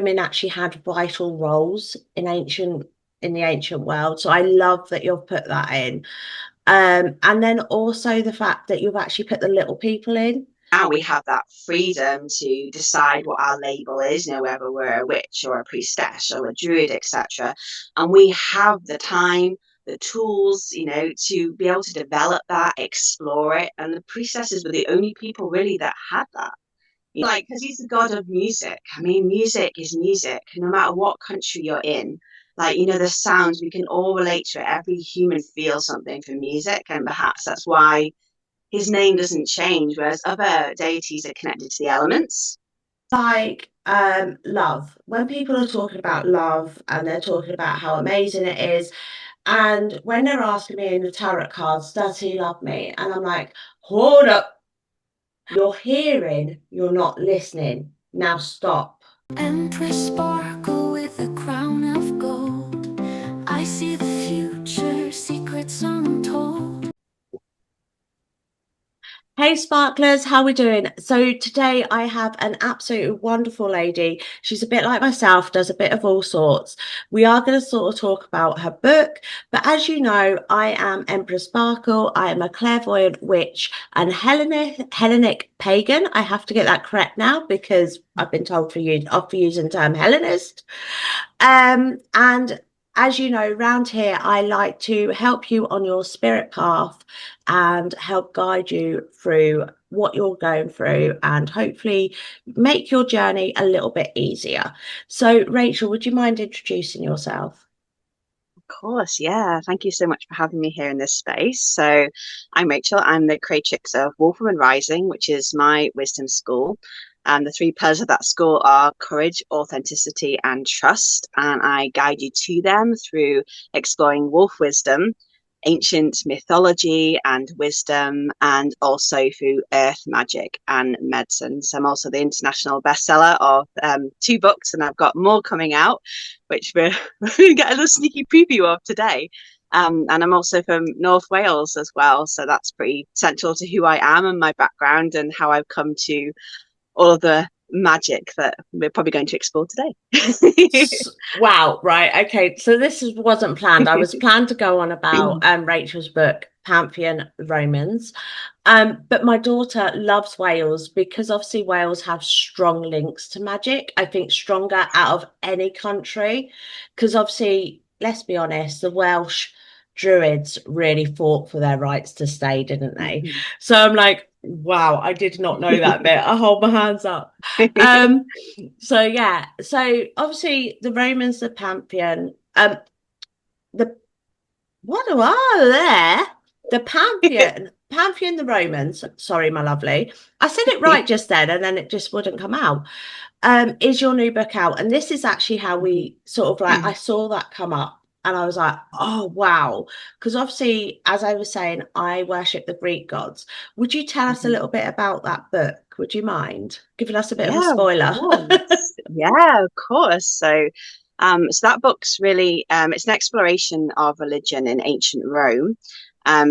women actually had vital roles in the ancient world. So I love that you've put that in. And then also the fact that you've actually put the little people in. Now we have that freedom to decide what our label is, whether we're a witch or a priestess or a druid, etc. And we have the time, the tools, to be able to develop that, explore it. And the priestesses were the only people really that had that. Like, because he's the god of music. I mean, music is music, no matter what country you're in. Like, the sounds, we can all relate to it. Every human feels something from music, and perhaps that's why his name doesn't change, whereas other deities are connected to the elements. Like love. When people are talking about love and they're talking about how amazing it is, and when they're asking me in the tarot cards, does he love me? And I'm like, hold up, you're hearing, you're not listening. Now stop. Empress Sparkle with a crown of gold. I see the future, secrets untold. Hey sparklers, how we doing? So today I have an absolutely wonderful lady. She's a bit like myself, does a bit of all sorts. We are going to sort of talk about her book, but as you know, I am Empress Sparkle. I am a clairvoyant witch and Hellenic pagan. I have to get that correct now because I've been told off for using the term Hellenist. And as you know, round here, I like to help you on your spirit path and help guide you through what you're going through and hopefully make your journey a little bit easier. So, Rachel, would you mind introducing yourself? Of course, yeah. Thank you so much for having me here in this space. So, I'm Rachel. I'm the creatrix of Wolfwoman Rising, which is my wisdom school. And the three pillars of that school are courage, authenticity, and trust. And I guide you to them through exploring wolf wisdom, ancient mythology and wisdom, and also through earth magic and medicines. I'm also the international bestseller of two books, and I've got more coming out, which we're going to get a little sneaky preview of today. And I'm also from North Wales as well, so that's pretty central to who I am and my background and how I've come to all of the magic that we're probably going to explore today. Wow, right. Okay. So wasn't planned. I was planned to go on about Rachel's book, Pantheon Romans. But my daughter loves Wales because obviously Wales have strong links to magic. I think stronger out of any country. Because obviously, let's be honest, the Welsh Druids really fought for their rights to stay, didn't they? So I'm like, wow, I did not know that bit. I hold my hands up. Um, so yeah, so obviously the Romans, the Pantheon, the what do I there? The Pantheon, the Romans. Sorry, my lovely. I said it right just then, and then it just wouldn't come out. Is your new book out? And this is actually how we sort of like I saw that come up. And I was like, oh, wow. Because obviously, as I was saying, I worship the Greek gods. Would you tell us a little bit about that book? Would you mind giving us a bit of a Yeah, of spoiler? course. Yeah, of course. So that book's really it's an exploration of religion in ancient Rome.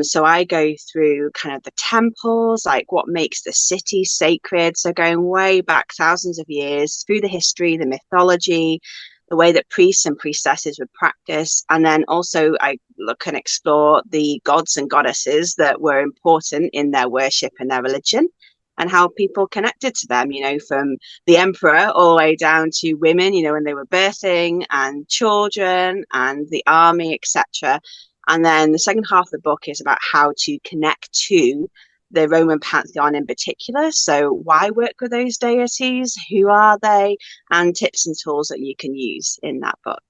So I go through kind of the temples, like what makes the city sacred. So going way back thousands of years through the history, the mythology, the way that priests and priestesses would practice, and then also I look and explore the gods and goddesses that were important in their worship and their religion and how people connected to them, from the emperor all the way down to women, when they were birthing and children and the army, etc. And then the second half of the book is about how to connect to the Roman pantheon in particular. So why work with those deities? Who are they? And tips and tools that you can use in that book.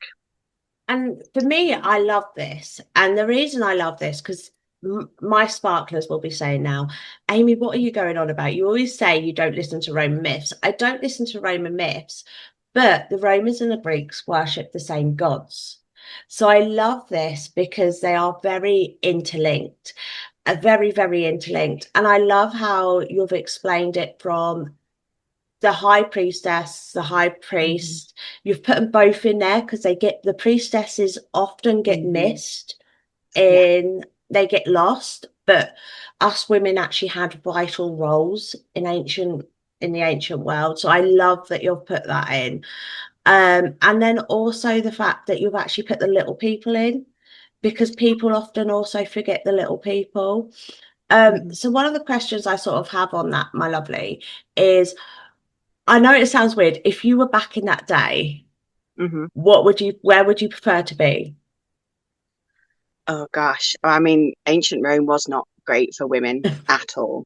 And for me, I love this. And the reason I love this, because my sparklers will be saying now, Amy, what are you going on about? You always say you don't listen to Roman myths. I don't listen to Roman myths, but the Romans and the Greeks worship the same gods. So I love this because they are very interlinked, very, very interlinked. And I love how you've explained it from the high priestess, the high priest. You've put them both in there because the priestesses often get missed Yeah. in, they get lost, but us women actually had vital roles in the ancient world. So I love that you've put that in. And then also the fact that you've actually put the little people in, because people often also forget the little people. So one of the questions I sort of have on that, my lovely, is, I know it sounds weird, if you were back in that day, where would you prefer to be? Oh gosh, I mean, ancient Rome was not great for women at all.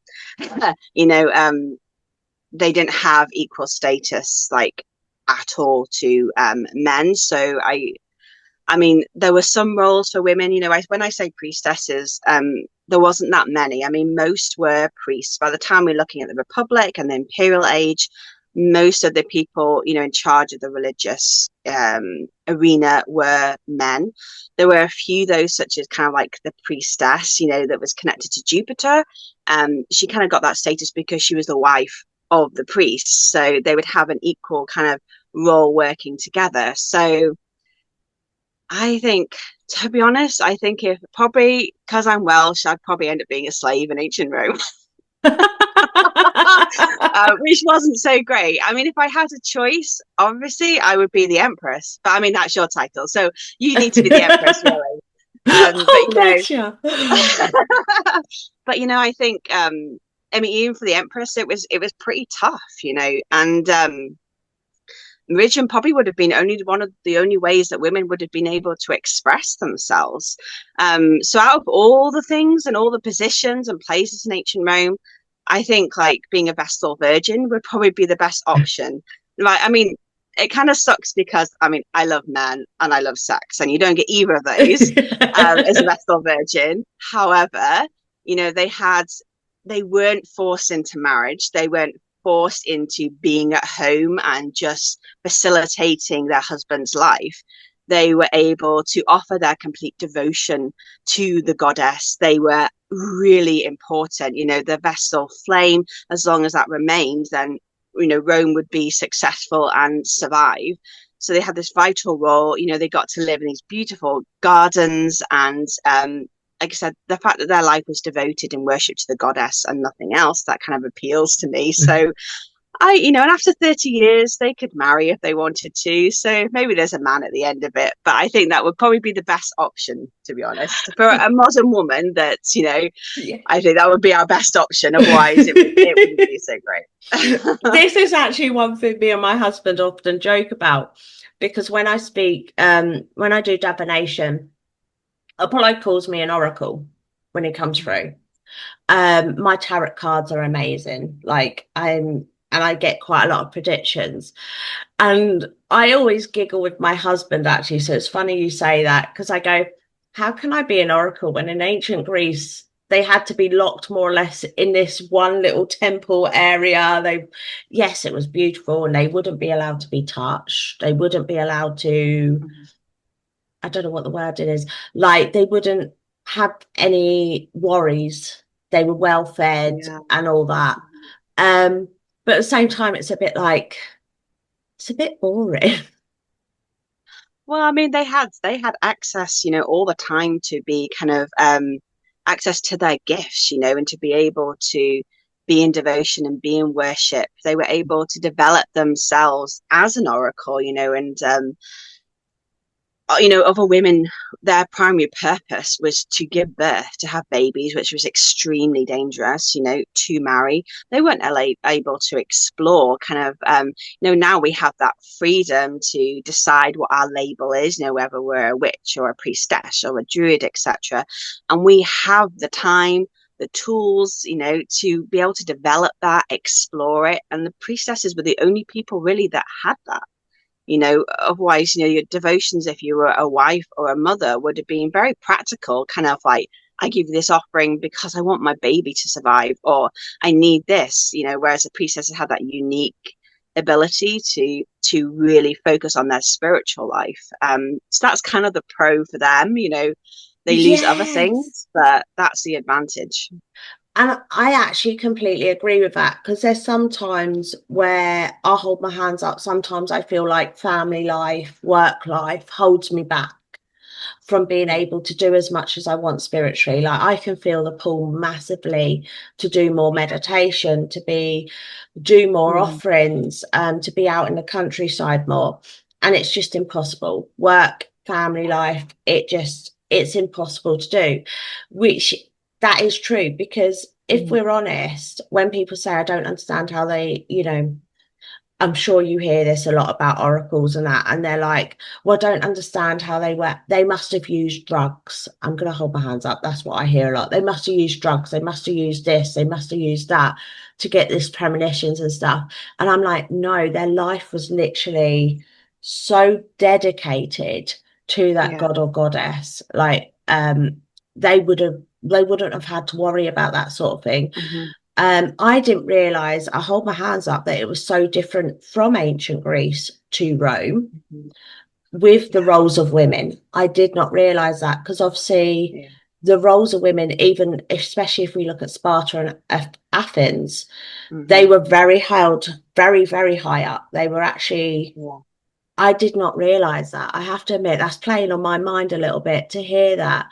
You know, they didn't have equal status like at all to men. So I mean, there were some roles for women. You know, when I say priestesses, there wasn't that many. I mean, most were priests. By the time we're looking at the Republic and the Imperial Age, most of the people, you know, in charge of the religious arena were men. There were a few, though, such as kind of like the priestess, you know, that was connected to Jupiter. She kind of got that status because she was the wife of the priest. So they would have an equal kind of role working together. So I think, to be honest, I think if probably because I'm Welsh, I'd probably end up being a slave in ancient Rome, which wasn't so great. I mean, if I had a choice, obviously I would be the Empress, but I mean, that's your title. So you need to be the Empress, really. But Oh, you bless you. but you know, I think, I mean, even for the Empress, it was pretty tough, you know, and religion probably would have been only one of the only ways that women would have been able to express themselves. So out of all the things and all the positions and places in ancient Rome, I think like being a Vestal Virgin would probably be the best option. Like, I mean, it kind of sucks because I mean, I love men and I love sex, and you don't get either of those as a Vestal Virgin. However, you know, they weren't forced into marriage. They weren't forced into being at home and just facilitating their husband's life. They were able to offer their complete devotion to the goddess. They were really important. You know, the Vestal flame, as long as that remained, then, you know, Rome would be successful and survive. So they had this vital role. You know, they got to live in these beautiful gardens and like I said, the fact that their life was devoted in worship to the goddess and nothing else, that kind of appeals to me. So you know, and after 30 years, they could marry if they wanted to. So maybe there's a man at the end of it. But I think that would probably be the best option, to be honest. For a modern woman that's, you know, Yeah. I think that would be our best option. Otherwise, it wouldn't be so great. This is actually one thing me and my husband often joke about, because when I speak, when I do divination, Apollo calls me an oracle when it comes through. My tarot cards are amazing. Like and I get quite a lot of predictions. And I always giggle with my husband, actually. So it's funny you say that, because I go, how can I be an oracle when in ancient Greece they had to be locked more or less in this one little temple area? Yes, it was beautiful, and they wouldn't be allowed to be touched. They wouldn't be allowed to, I don't know what the word is, like they wouldn't have any worries. They were well fed Yeah. and all that. But at the same time, it's a bit like, it's a bit boring. Well, I mean, they had access, you know, all the time to be kind of access to their gifts, you know, and to be able to be in devotion and be in worship. They were able to develop themselves as an oracle, you know, and you know, other women, their primary purpose was to give birth, to have babies, which was extremely dangerous, you know, to marry. They weren't able to explore kind of, you know, now we have that freedom to decide what our label is, you know, whether we're a witch or a priestess or a druid, etc. And we have the time, the tools, you know, to be able to develop that, explore it. And the priestesses were the only people really that had that. You know, otherwise, you know, your devotions, if you were a wife or a mother, would have been very practical, kind of like, I give you this offering because I want my baby to survive, or I need this, you know, whereas a priestess had that unique ability to really focus on their spiritual life. So that's kind of the pro for them, you know, they lose other Yes. things, but that's the advantage. And I actually completely agree with that, because there's sometimes where I hold my hands up. Sometimes I feel like family life, work life holds me back from being able to do as much as I want spiritually. Like I can feel the pull massively to do more meditation, do more Mm. offerings, to be out in the countryside more. and it's just impossible. Work, family life, it's impossible to do, which that is true, because if we're honest, when people say, I don't understand how they, I'm sure you hear this a lot about oracles and that, and they're like, well, I don't understand how they were. They must have used drugs. I'm going to hold my hands up. That's what I hear a lot. They must have used drugs. They must have used this. They must have used that to get this premonitions and stuff. And I'm like, no, their life was literally so dedicated to that Yeah. god or goddess. Like, they wouldn't have had to worry about that sort of thing. I didn't realize, I hold my hands up, that it was so different from ancient Greece to Rome with the roles of women. I did not realize that, because obviously the roles of women, even especially if we look at Sparta and Athens, they were very held very, very high up. They were actually, I did not realize that. I have to admit, that's playing on my mind a little bit to hear that.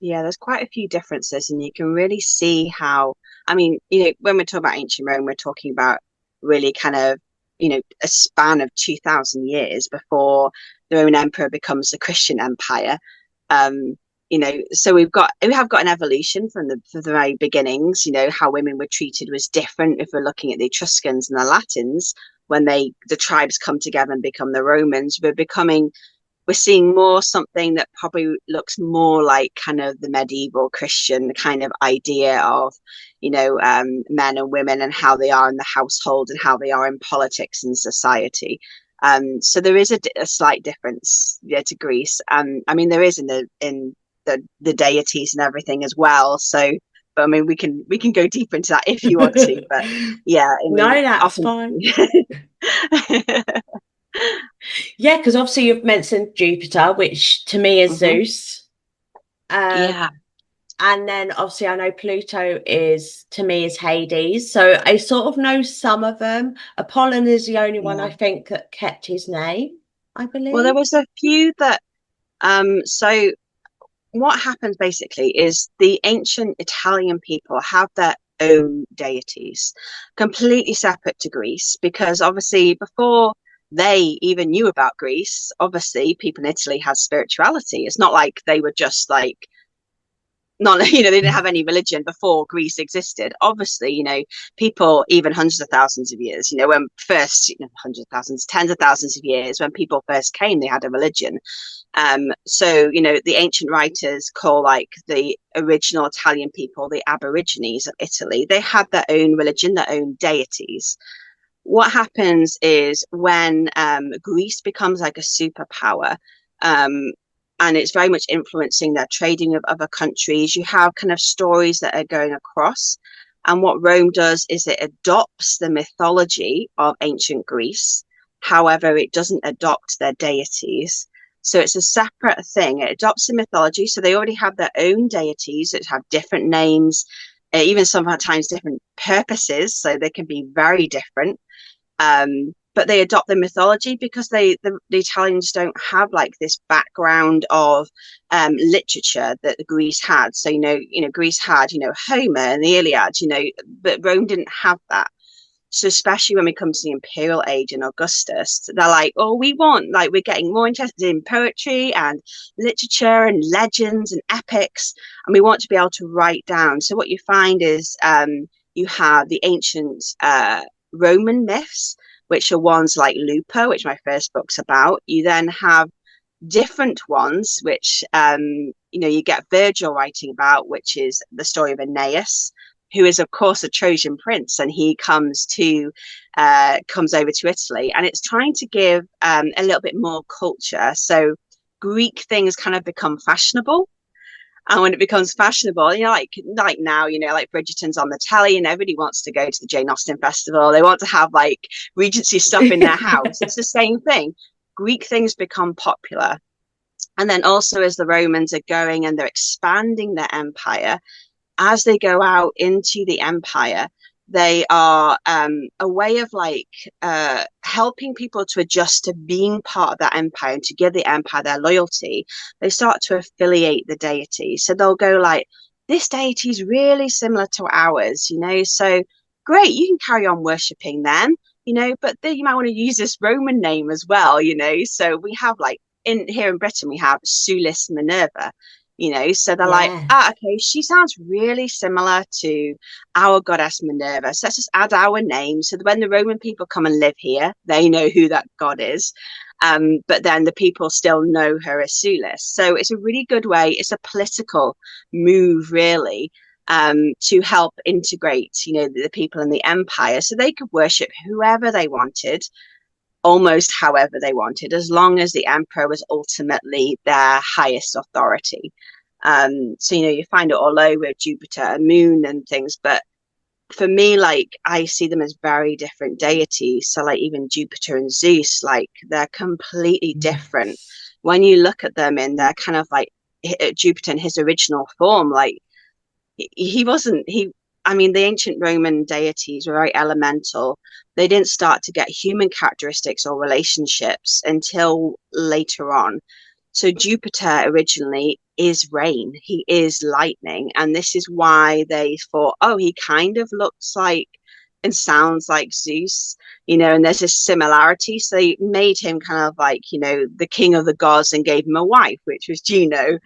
Yeah, there's quite a few differences, and you can really see how, I mean, when we're talking about ancient Rome, we're talking about really kind of, a span of 2000 years before the Roman Empire becomes the Christian Empire. So we have got an evolution from the very beginnings. How women were treated was different. If we're looking at the Etruscans and the Latins, when the tribes come together and become the Romans, we're seeing more something that probably looks more like kind of the medieval Christian kind of idea of, men and women and how they are in the household and how they are in politics and society. So there is a slight difference, to Greece. I mean, there is in the deities and everything as well. So, but I mean, we can go deeper into that if you want to. But yeah, I mean, no, that's fine. Yeah, because obviously you've mentioned Jupiter, which to me is Zeus. Yeah. And then obviously I know Pluto to me is Hades. So I sort of know some of them. Apollon is the only one I think that kept his name, I believe. Well, there was a few that, so what happens basically is the ancient Italian people have their own deities, completely separate to Greece, because obviously before they even knew about Greece, obviously people in Italy had spirituality. It's not like they were just like not, they didn't have any religion before Greece existed. Obviously, people even hundreds of thousands of years, when first, hundreds of thousands, tens of thousands of years, when people first came, they had a religion. So, the ancient writers call like the original Italian people, the Aborigines of Italy, they had their own religion, their own deities. What happens is when Greece becomes like a superpower, and it's very much influencing their trading of other countries, you have kind of stories that are going across. And what Rome does is it adopts the mythology of ancient Greece. However, it doesn't adopt their deities. So it's a separate thing. It adopts the mythology. So they already have their own deities that have different names, even sometimes different purposes. So they can be very different. But they adopt the mythology because the Italians don't have like this background of literature that Greece had. So Greece had Homer and the Iliad, but Rome didn't have that. So especially when we come to the imperial age and Augustus, they're like, oh, we're getting more interested in poetry and literature and legends and epics, and we want to be able to write down. So what you find is you have the ancient Roman myths, which are ones like Lupa, which my first book's about. You then have different ones, which, you get Virgil writing about, which is the story of Aeneas, who is, of course, a Trojan prince, and he comes over to Italy, and it's trying to give a little bit more culture. So Greek things kind of become fashionable. And when it becomes fashionable, like now, like Bridgerton's on the telly and everybody wants to go to the Jane Austen festival. They want to have like Regency stuff in their house. It's the same thing. Greek things become popular. And then also as the Romans are going and they're expanding their empire, as they go out into the empire, they are a way of like helping people to adjust to being part of that empire and to give the empire their loyalty. They start to affiliate the deity. So they'll go like, this deity is really similar to ours, so great, you can carry on worshipping them. but then you might want to use this Roman name as well, So we have like here in Britain, we have Sulis Minerva, so they're like, Yes. okay, she sounds really similar to our goddess Minerva. So let's just add our name so that when the Roman people come and live here, they know who that god is. But then the people still know her as Sulis. So it's a really good way. It's a political move, really, to help integrate, the people in the empire so they could worship whoever they wanted, almost however they wanted, as long as the emperor was ultimately their highest authority. So, you find it all over Jupiter and Moon and things, but for me, like, I see them as very different deities. So like even Jupiter and Zeus, like they're completely different. Yes. When you look at them in their kind of like Jupiter in his original form, like he wasn't he I mean, the ancient Roman deities were very elemental. They didn't start to get human characteristics or relationships until later on. So Jupiter originally is rain, he is lightning, and this is why they thought, oh, he kind of looks like and sounds like Zeus, and there's a similarity. So they made him kind of like, the king of the gods and gave him a wife, which was Juno.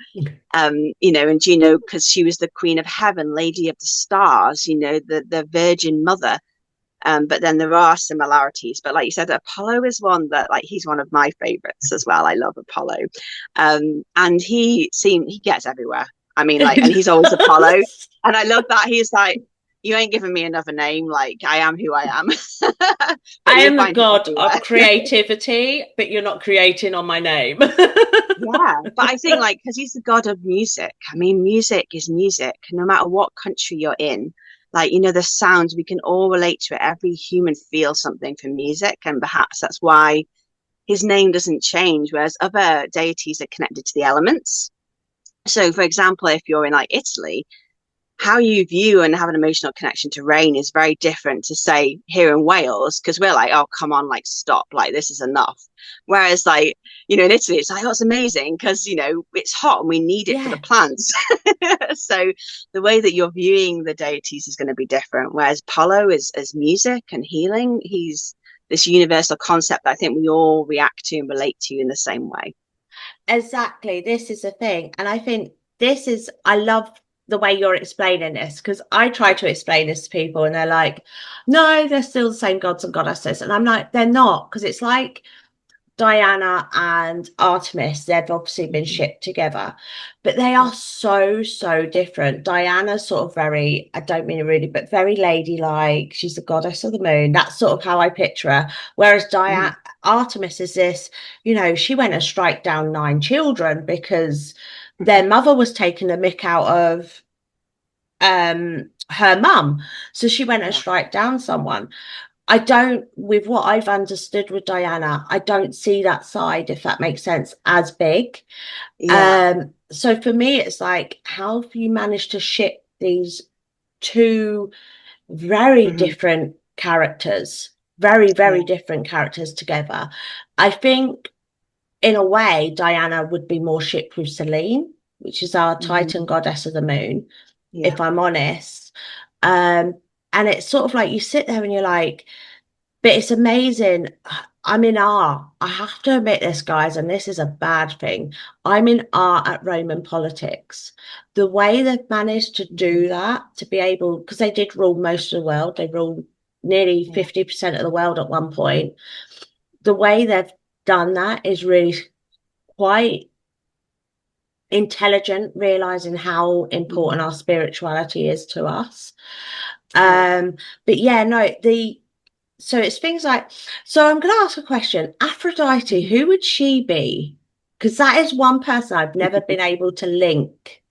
And Juno, because she was the queen of heaven, lady of the stars, the virgin mother. But then there are similarities. But like you said, Apollo is one that, like, he's one of my favorites as well. I love Apollo. And he gets everywhere. I mean, like, and he's always Apollo. And I love that he's like, you ain't giving me another name. Like, I am who I am. But I you'll am the find him god of everywhere. creativity, but you're not creating on my name. Yeah, but I think, like, because he's the god of music. I mean, music is music, no matter what country you're in. Like, the sounds, we can all relate to it. Every human feels something from music, and perhaps that's why his name doesn't change, whereas other deities are connected to the elements. So, for example, if you're in like Italy, how you view and have an emotional connection to rain is very different to, say, here in Wales, because we're like, oh, come on, like, stop, like, this is enough. Whereas, like, in Italy, it's like, oh, it's amazing because, it's hot and we need it for the Yeah. plants. So the way that you're viewing the deities is going to be different. Whereas Apollo is as music and healing. He's this universal concept that I think we all react to and relate to in the same way. Exactly. This is a thing. And I think I love the way you're explaining this, because I try to explain this to people and they're like, no, they're still the same gods and goddesses. And I'm like, they're not, because it's like Diana and Artemis, they've obviously been shipped together, but they are so, so different. Diana's sort of very, I don't mean it really, but very ladylike. She's the goddess of the moon. That's sort of how I picture her. Whereas Artemis is this, she went and strike down 9 children because their mother was taking the mick out of her mum. So she went and strike down someone. With what I've understood with Diana, I don't see that side, if that makes sense, as big. Yeah. So for me, it's like, how have you managed to ship these two very different characters, very, very different characters together? I think in a way, Diana would be more shipped with Selene, which is our Titan goddess of the moon, Yeah. if I'm honest. And it's sort of like you sit there and you're like, but it's amazing. I'm in awe. I have to admit this, guys, and this is a bad thing. I'm in awe at Roman politics. The way they've managed to do that, to be able, because they did rule most of the world, they ruled nearly 50% of the world at one point. The way they've done that is really quite intelligent, realizing how important our spirituality is to us. But yeah, no, so it's things like, so I'm going to ask a question. Aphrodite, who would she be? Because that is one person I've never been able to link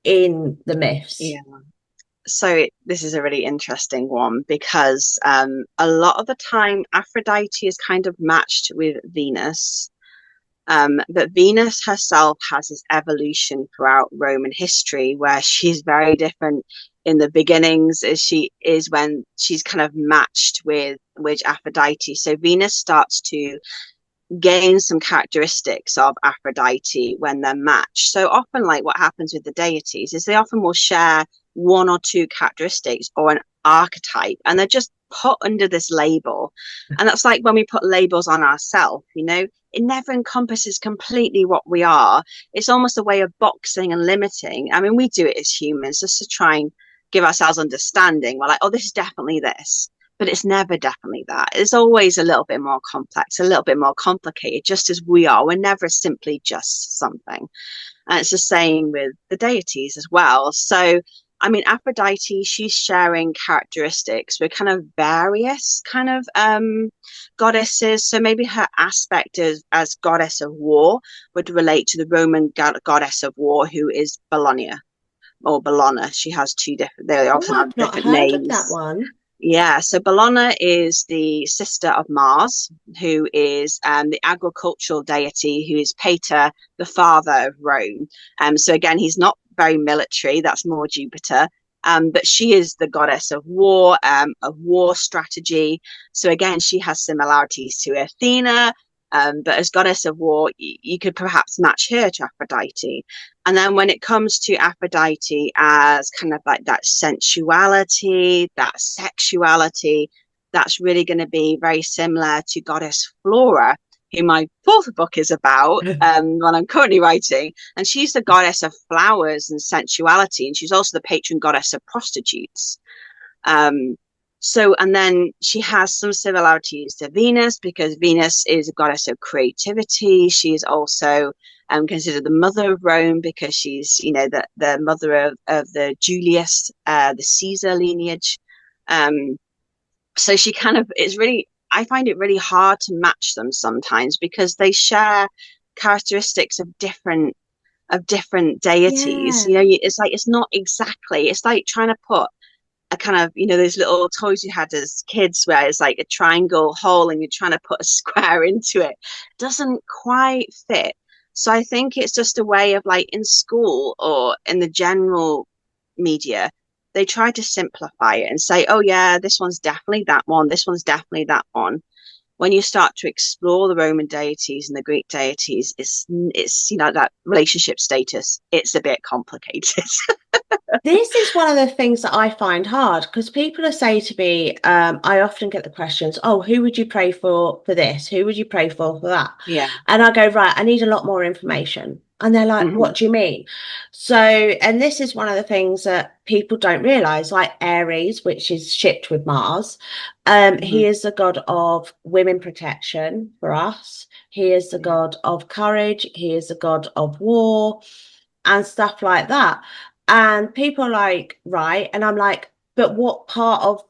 in the myths. Yeah. So this is a really interesting one because a lot of the time Aphrodite is kind of matched with Venus. But Venus herself has this evolution throughout Roman history where she's very different in the beginnings as she is when she's kind of matched with Aphrodite. So Venus starts to gain some characteristics of Aphrodite when they're matched. So often, like what happens with the deities is they often will share one or two characteristics or an archetype, and they're just put under this label. And that's like when we put labels on ourselves, you know, it never encompasses completely what we are. It's almost a way of boxing and limiting. I mean, we do it as humans just to try and give ourselves understanding. We're like, oh, this is definitely this, but it's never definitely that. It's always a little bit more complex, a little bit more complicated, just as we are. We're never simply just something. And it's the same with the deities as well. So, I mean, Aphrodite, she's sharing characteristics with kind of various kind of goddesses. So maybe her aspect as goddess of war would relate to the Roman goddess of war, who is Bologna or Bellona. She has two different, they Oh, often have I've not different heard of that names. one. Yeah, so Bellona is the sister of Mars, who is the agricultural deity, who is Pater, the father of Rome. So again, he's not very military, that's more Jupiter. But she is the goddess of war strategy. So again, she has similarities to Athena, but as goddess of war, you could perhaps match her to Aphrodite. And then when it comes to Aphrodite as kind of like that sensuality, that sexuality, that's really going to be very similar to goddess Flora, who my fourth book is about, what I'm currently writing. And she's the goddess of flowers and sensuality. And she's also the patron goddess of prostitutes. And then she has some similarities to Venus, because Venus is a goddess of creativity. She is also considered the mother of Rome, because she's, you know, the mother of the Julius, the Caesar lineage. So she kind of, I find it really hard to match them sometimes, because they share characteristics of different deities. Yeah. You know, it's not exactly, it's like trying to put a kind of, you know, those little toys you had as kids where it's like a triangle hole and you're trying to put a square into it. Doesn't quite fit. So I think it's just a way of, like, in school or in the general media, they try to simplify it and say, oh yeah, this one's definitely that one, this one's definitely that one. When you start to explore the Roman deities and the Greek deities, it's you know, that relationship status, it's a bit complicated. This is one of the things that I find hard, because people are saying to me, I often get the questions, oh, who would you pray for this? Who would you pray for that? Yeah. And I go, right, I need a lot more information. And they're like, Mm-hmm. what do you mean? So, and this is one of the things that people don't realize, like Aries, which is shipped with Mars. Mm-hmm. He is the god of women protection for us. He is the god of courage. He is the god of war and stuff like that. And people are like, right. And I'm like, but what part of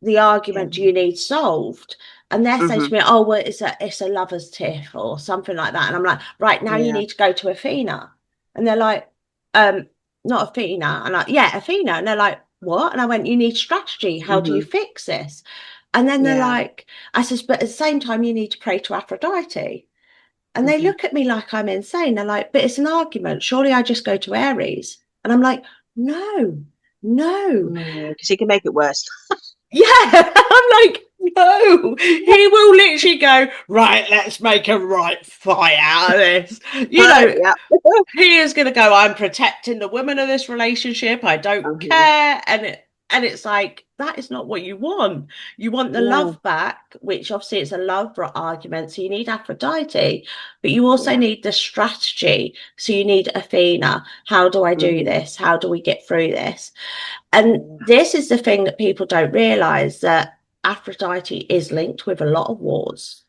the Yeah. argument do you need solved? And they're saying Mm-hmm. to me, oh, well, it's a lover's tiff or something like that. And I'm like, right, now you Yeah. need to go to Athena. And they're like, not Athena. And I'm like, yeah, Athena. And they're like, what? And I went, you need strategy. How do you Mm-hmm. fix this? And then they're Yeah. like, I says, but at the same time, you need to pray to Aphrodite. And they Mm-hmm. look at me like I'm insane. They're like, but it's an argument. Surely I just go to Aries. And I'm like, no, no. No, because he can make it worse. Yeah. I'm like, no. He will literally go, right, let's make a right fight out of this. You know, Yeah. he is going to go, I'm protecting the women of this relationship. I don't Uh-huh. care. And it's like, that is not what you want. You want the No. love back, which obviously it's a love argument. So you need Aphrodite, but you also Yeah. need the strategy. So you need Athena. How do I do Mm-hmm. this? How do we get through this? And this is the thing that people don't realize, that Aphrodite is linked with a lot of wars.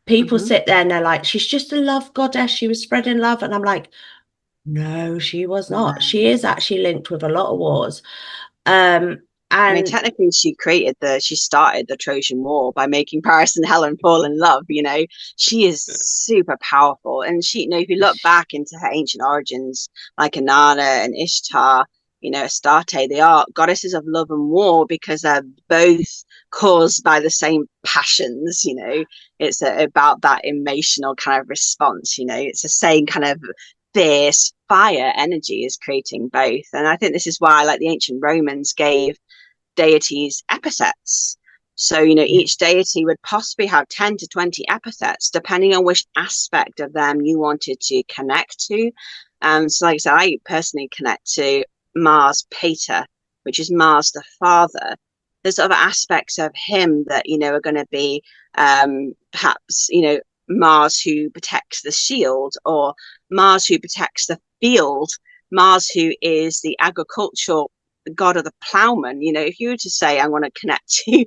People Mm-hmm. sit there and they're like, she's just a love goddess. She was spreading love. And I'm like, no, she was not. No. She is actually linked with a lot of wars. I mean, And technically, she started the Trojan War by making Paris and Helen fall in love. You know, she is super powerful, and she, you know, if you look back into her ancient origins, like Inanna and Ishtar, you know, Astarte, they are goddesses of love and war, because they're both caused by the same passions. You know, it's about that emotional kind of response. You know, it's the same kind of fierce fire energy is creating both. And I think this is why, like, the ancient Romans gave deities epithets. So, you know, yeah, each deity would possibly have 10 to 20 epithets, depending on which aspect of them you wanted to connect to. So, like I said, I personally connect to Mars Pater, which is Mars the father, there's other aspects of him that, you know, are going to be perhaps, you know, Mars who protects the shield, or Mars who protects the field, Mars who is the agricultural god of the plowman. You know, if you were to say I want to connect to,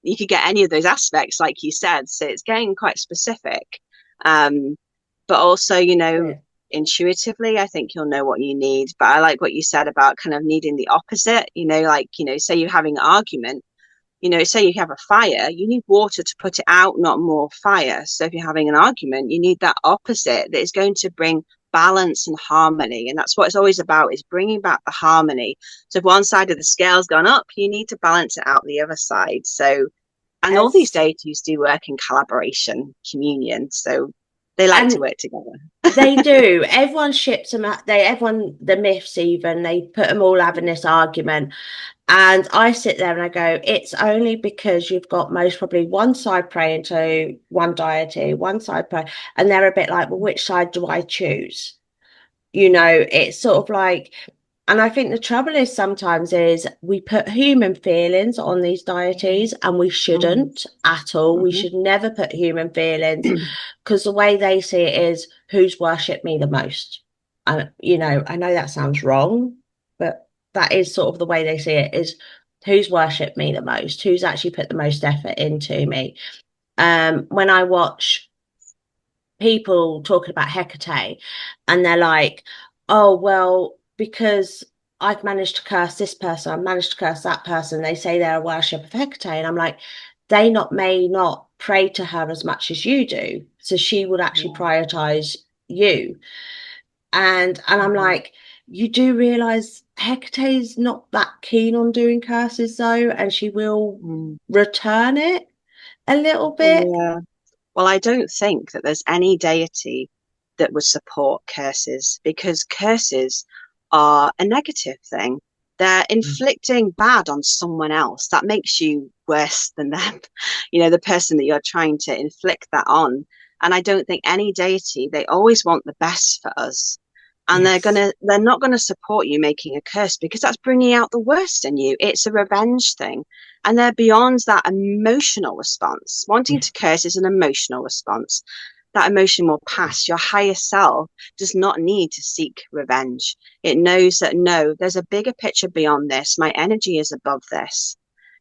you could get any of those aspects, like you said. So it's getting quite specific. But also, you know, Yeah. intuitively, I think you'll know what you need. But I like what you said about kind of needing the opposite, you know, like, you know, say you're having an argument, you know, say you have a fire, you need water to put it out, not more fire. So if you're having an argument, you need that opposite that is going to bring balance and harmony. And that's what it's always about, is bringing back the harmony. So if one side of the scale's gone up, you need to balance it out the other side. So, and all these As deities do work in collaboration, communion. So they like to and work together. they do. Everyone ships them out. Everyone, the myths even, they put them all having this argument. And I sit there and I go, it's only because you've got most probably one side praying to one deity, one side pray, and they're a bit like, well, which side do I choose? You know, it's sort of like, and I think the trouble is sometimes is we put human feelings on these deities, and we Mm-hmm. shouldn't at all. We should never put human feelings, because the way they see it is, who's worshipped me the most. And, you know, I know that sounds wrong, but that is sort of the way they see it, is who's worshipped me the most, who's actually put the most effort into me. When I watch people talking about Hecate, and they're like, oh, well, because I've managed to curse this person, I've managed to curse that person, they say they're a worship of Hecate. And I'm like, they may not pray to her as much as you do. So she would actually Yeah. prioritize you. And I'm Mm-hmm. like, you do realize Hecate's not that keen on doing curses though, and she will Mm. return it a little bit. Yeah. Well, I don't think that there's any deity that would support curses, because curses are a negative thing. They're inflicting bad on someone else. That makes you worse than them, you know, the person that you're trying to inflict that on. And I don't think any deity, they always want the best for us. And Yes. they're not gonna support you making a curse, because that's bringing out the worst in you. It's a revenge thing. And they're beyond that emotional response. Wanting Yeah. to curse is an emotional response. That emotion will pass. Your higher self does not need to seek revenge. It knows that, no, there's a bigger picture beyond this. My energy is above this.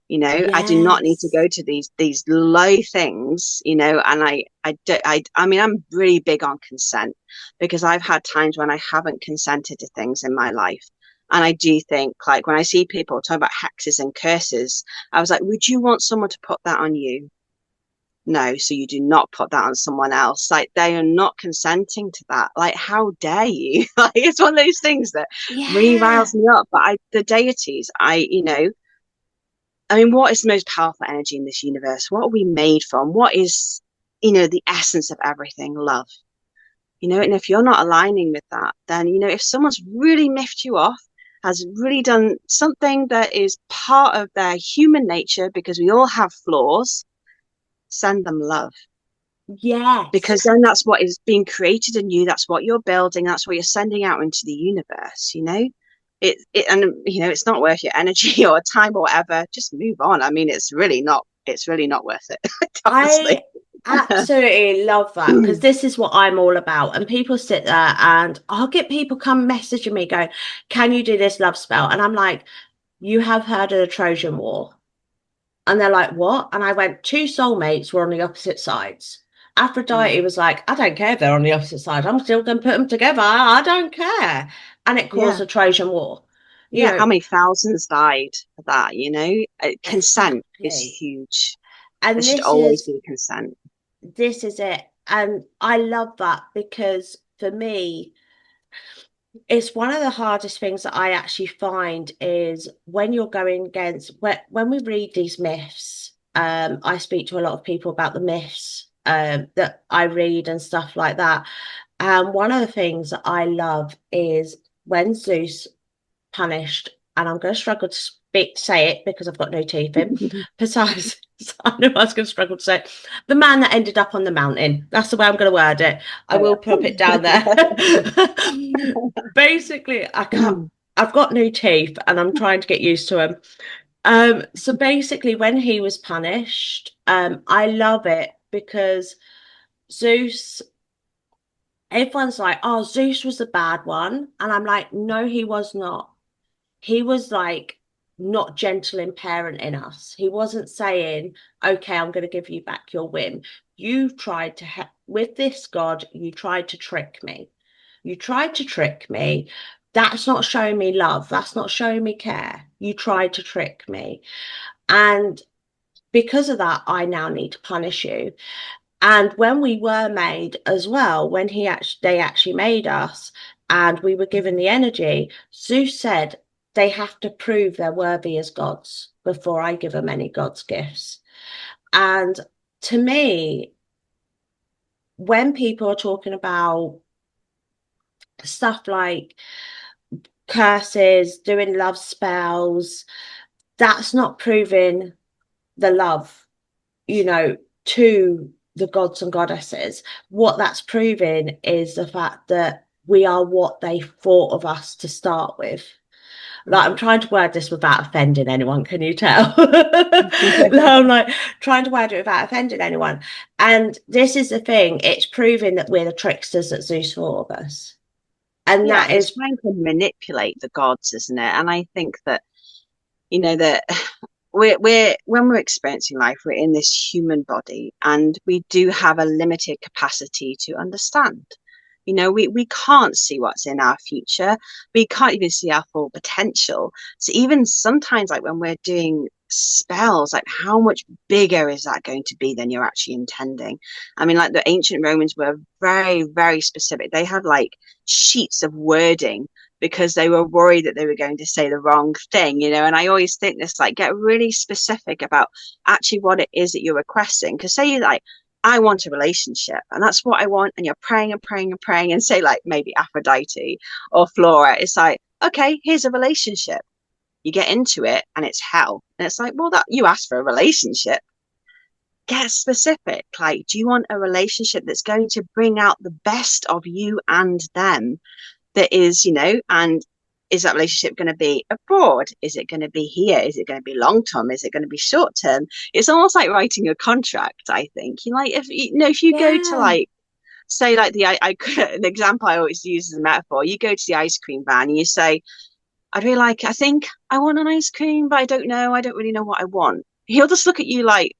You know, I do not need to Yes. go to these low things, you know. And I mean, I'm really big on consent, because I've had times when I haven't consented to things in my life. And I do think, like, when I see people talk about hexes and curses, I was like, would you want someone to put that on you? No, so you do not put that on someone else. Like, they are not consenting to that. Like, how dare you? Like, it's one of those things that really Yeah. riles me up. But the deities, you know, I mean, what is the most powerful energy in this universe? What are we made from? What is, you know, the essence of everything? Love. You know, and if you're not aligning with that, then, you know, if someone's really miffed you off, has really done something that is part of their human nature, because we all have flaws, send them love. Because Yes. then that's what is being created in you. That's what you're building. That's what you're sending out into the universe, you know? And you know, it's not worth your energy or time or whatever. Just move on. I mean, it's really not worth it, honestly. I absolutely love that, because this is what I'm all about. And people sit there, and I'll get people come messaging me going, can you do this love spell? And I'm like, you have heard of the Trojan War? And they're like, what? And I went, two soulmates were on the opposite sides. Aphrodite Mm. was like, I don't care if they're on the opposite side. I'm still going to put them together. I don't care. And it caused Yeah. the Trojan War. You Yeah, know, how many thousands died for that, you know? Consent is exactly. huge. There And should this always is be consent. this is it. And I love that, because for me, it's one of the hardest things that I actually find is when you're going against, when we read these myths. I speak to a lot of people about the myths that I read and stuff like that. And one of the things that I love is when Zeus punished, and I'm going to struggle to say it because I've got no teeth in. Besides, I know I was going to struggle to say it. The man that ended up on the mountain. That's the way I'm going to word it. I Oh, will pop it down there. yeah. Basically, I can't. I've got new teeth and I'm trying to get used to them. So basically, when he was punished, I love it because Zeus, everyone's like, oh, Zeus was the bad one. And I'm like, no, he was not. He was like not gentle in parenting us. He wasn't saying, okay, I'm going to give you back your whim. You tried to, with this God, you tried to trick me. You tried to trick me. That's not showing me love. That's not showing me care. You tried to trick me. And because of that, I now need to punish you. And when we were made as well, when they actually made us and we were given the energy, Zeus said they have to prove they're worthy as gods before I give them any God's gifts. And to me, when people are talking about stuff like curses, doing love spells, that's not proving the love, to the gods and goddesses. What that's proving is the fact that we are what they thought of us to start with. Like, I'm trying to word this without offending anyone, can you tell? I'm like trying to word it without offending anyone. And this is the thing, it's proving that we're the tricksters that Zeus thought of us. And Yeah, that it's is, trying to manipulate the gods, isn't it? And I think that, that we're when we're experiencing life, we're in this human body and we do have a limited capacity to understand. We can't see what's in our future. We can't even see our full potential. So even sometimes, like when we're doing spells, like how much bigger is that going to be than you're actually intending? I mean, like the ancient Romans were very, very specific. They had like sheets of wording because they were worried that they were going to say the wrong thing, and I always think this, like, get really specific about actually what it is that you're requesting. Because say you like, I want a relationship and that's what I want, and you're praying and praying and praying, and say like maybe Aphrodite or Flora, it's like, okay, here's a relationship. You get into it and it's hell, and it's like, well, that you asked for a relationship. Get specific. Like, do you want a relationship that's going to bring out the best of you and them? That is, and is that relationship going to be abroad? Is it going to be here? Is it going to be long term? Is it going to be short term? It's almost like writing a contract, I think. Like, if you go to, yeah, like, say, like an example I always use as a metaphor, you go to the ice cream van and you say, I think I want an ice cream, but I don't know. I don't really know what I want. He'll just look at you like,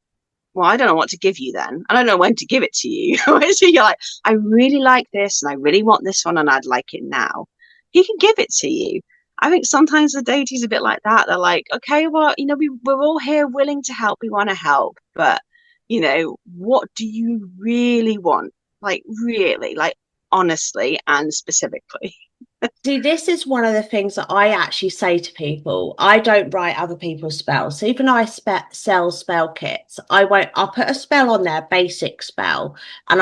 well, I don't know what to give you then. I don't know when to give it to you. So you're like, I really like this and I really want this one and I'd like it now. He can give it to you. I think sometimes the deities are a bit like that. They're like, okay, well, we're all here willing to help. We want to help. But, what do you really want? Like, really, like, honestly and specifically. see, this is one of the things that I actually say to people. I don't write other people's spells. So even though I sell spell kits, I'll put a spell on there, basic spell, and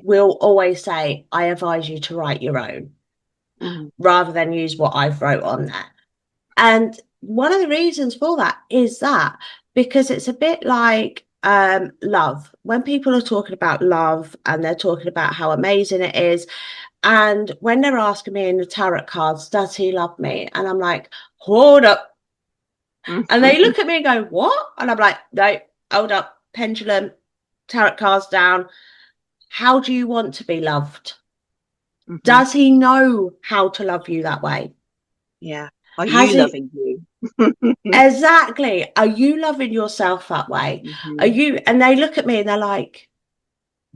will always say, I advise you to write your own rather than use what I've wrote on there. And one of the reasons for that is that because it's a bit like love. When people are talking about love and they're talking about how amazing it is, and when they're asking me in the tarot cards, does he love me? And I'm like, hold up. And they look at me and go, what? And I'm like, no, hold up, pendulum, tarot cards down. How do you want to be loved? Does he know how to love you that way? Yeah. Are Has you he? loving you? Exactly. Are you loving yourself that way? Are you? And they look at me and they're like,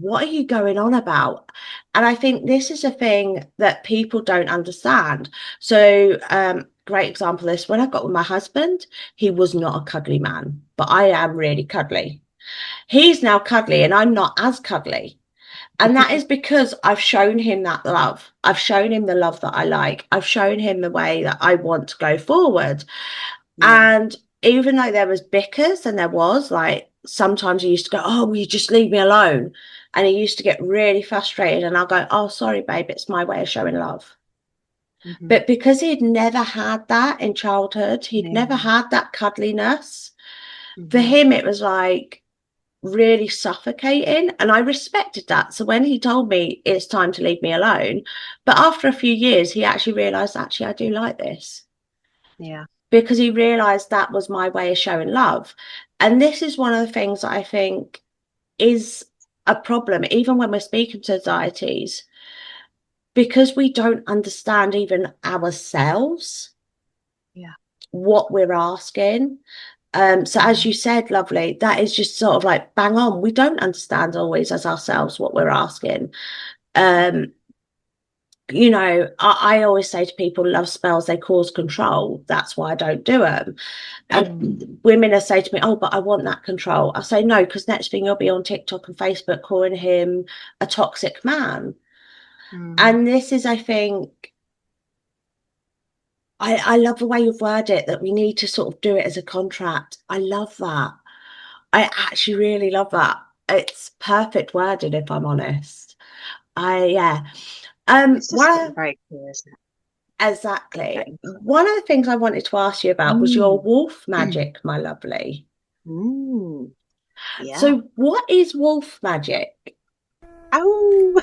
what are you going on about? And I think this is a thing that people don't understand. So, great example of this, when I got with my husband, he was not a cuddly man, but I am really cuddly. He's now cuddly and I'm not as cuddly. And that is because I've shown him that love. I've shown him the love that I like. I've shown him the way that I want to go forward. Yeah. And even though there was bickers and there was like, sometimes he used to go, oh, will you just leave me alone? And he used to get really frustrated. And I'll go, oh, sorry, babe, it's my way of showing love. But because he'd never had that in childhood, he'd never had that cuddliness. For him, it was like really suffocating. And I respected that. So when he told me it's time to leave me alone, but after a few years, he actually realized, actually, I do like this. Yeah. because he realized that was my way of showing love. And this is one of the things that I think is a problem, even when we're speaking to deities, because we don't understand even ourselves Yeah. what we're asking. So as you said, lovely, that is just sort of like bang on. We don't understand always as ourselves what we're asking. Um, I always say to people, love spells, they cause control. That's why I don't do them. And women are saying to me, oh, but I want that control. I say, no, because next thing you'll be on TikTok and Facebook calling him a toxic man. And this is, I think, I love the way you've worded it, that we need to sort of do it as a contract. I love that. I actually really love that. It's perfect wording, if I'm honest. Yeah. It's just One very clear, isn't it? Exactly. Okay. One of the things I wanted to ask you about was your Mm. wolf magic, my lovely. Mm. Yeah. So, what is wolf magic? Ow!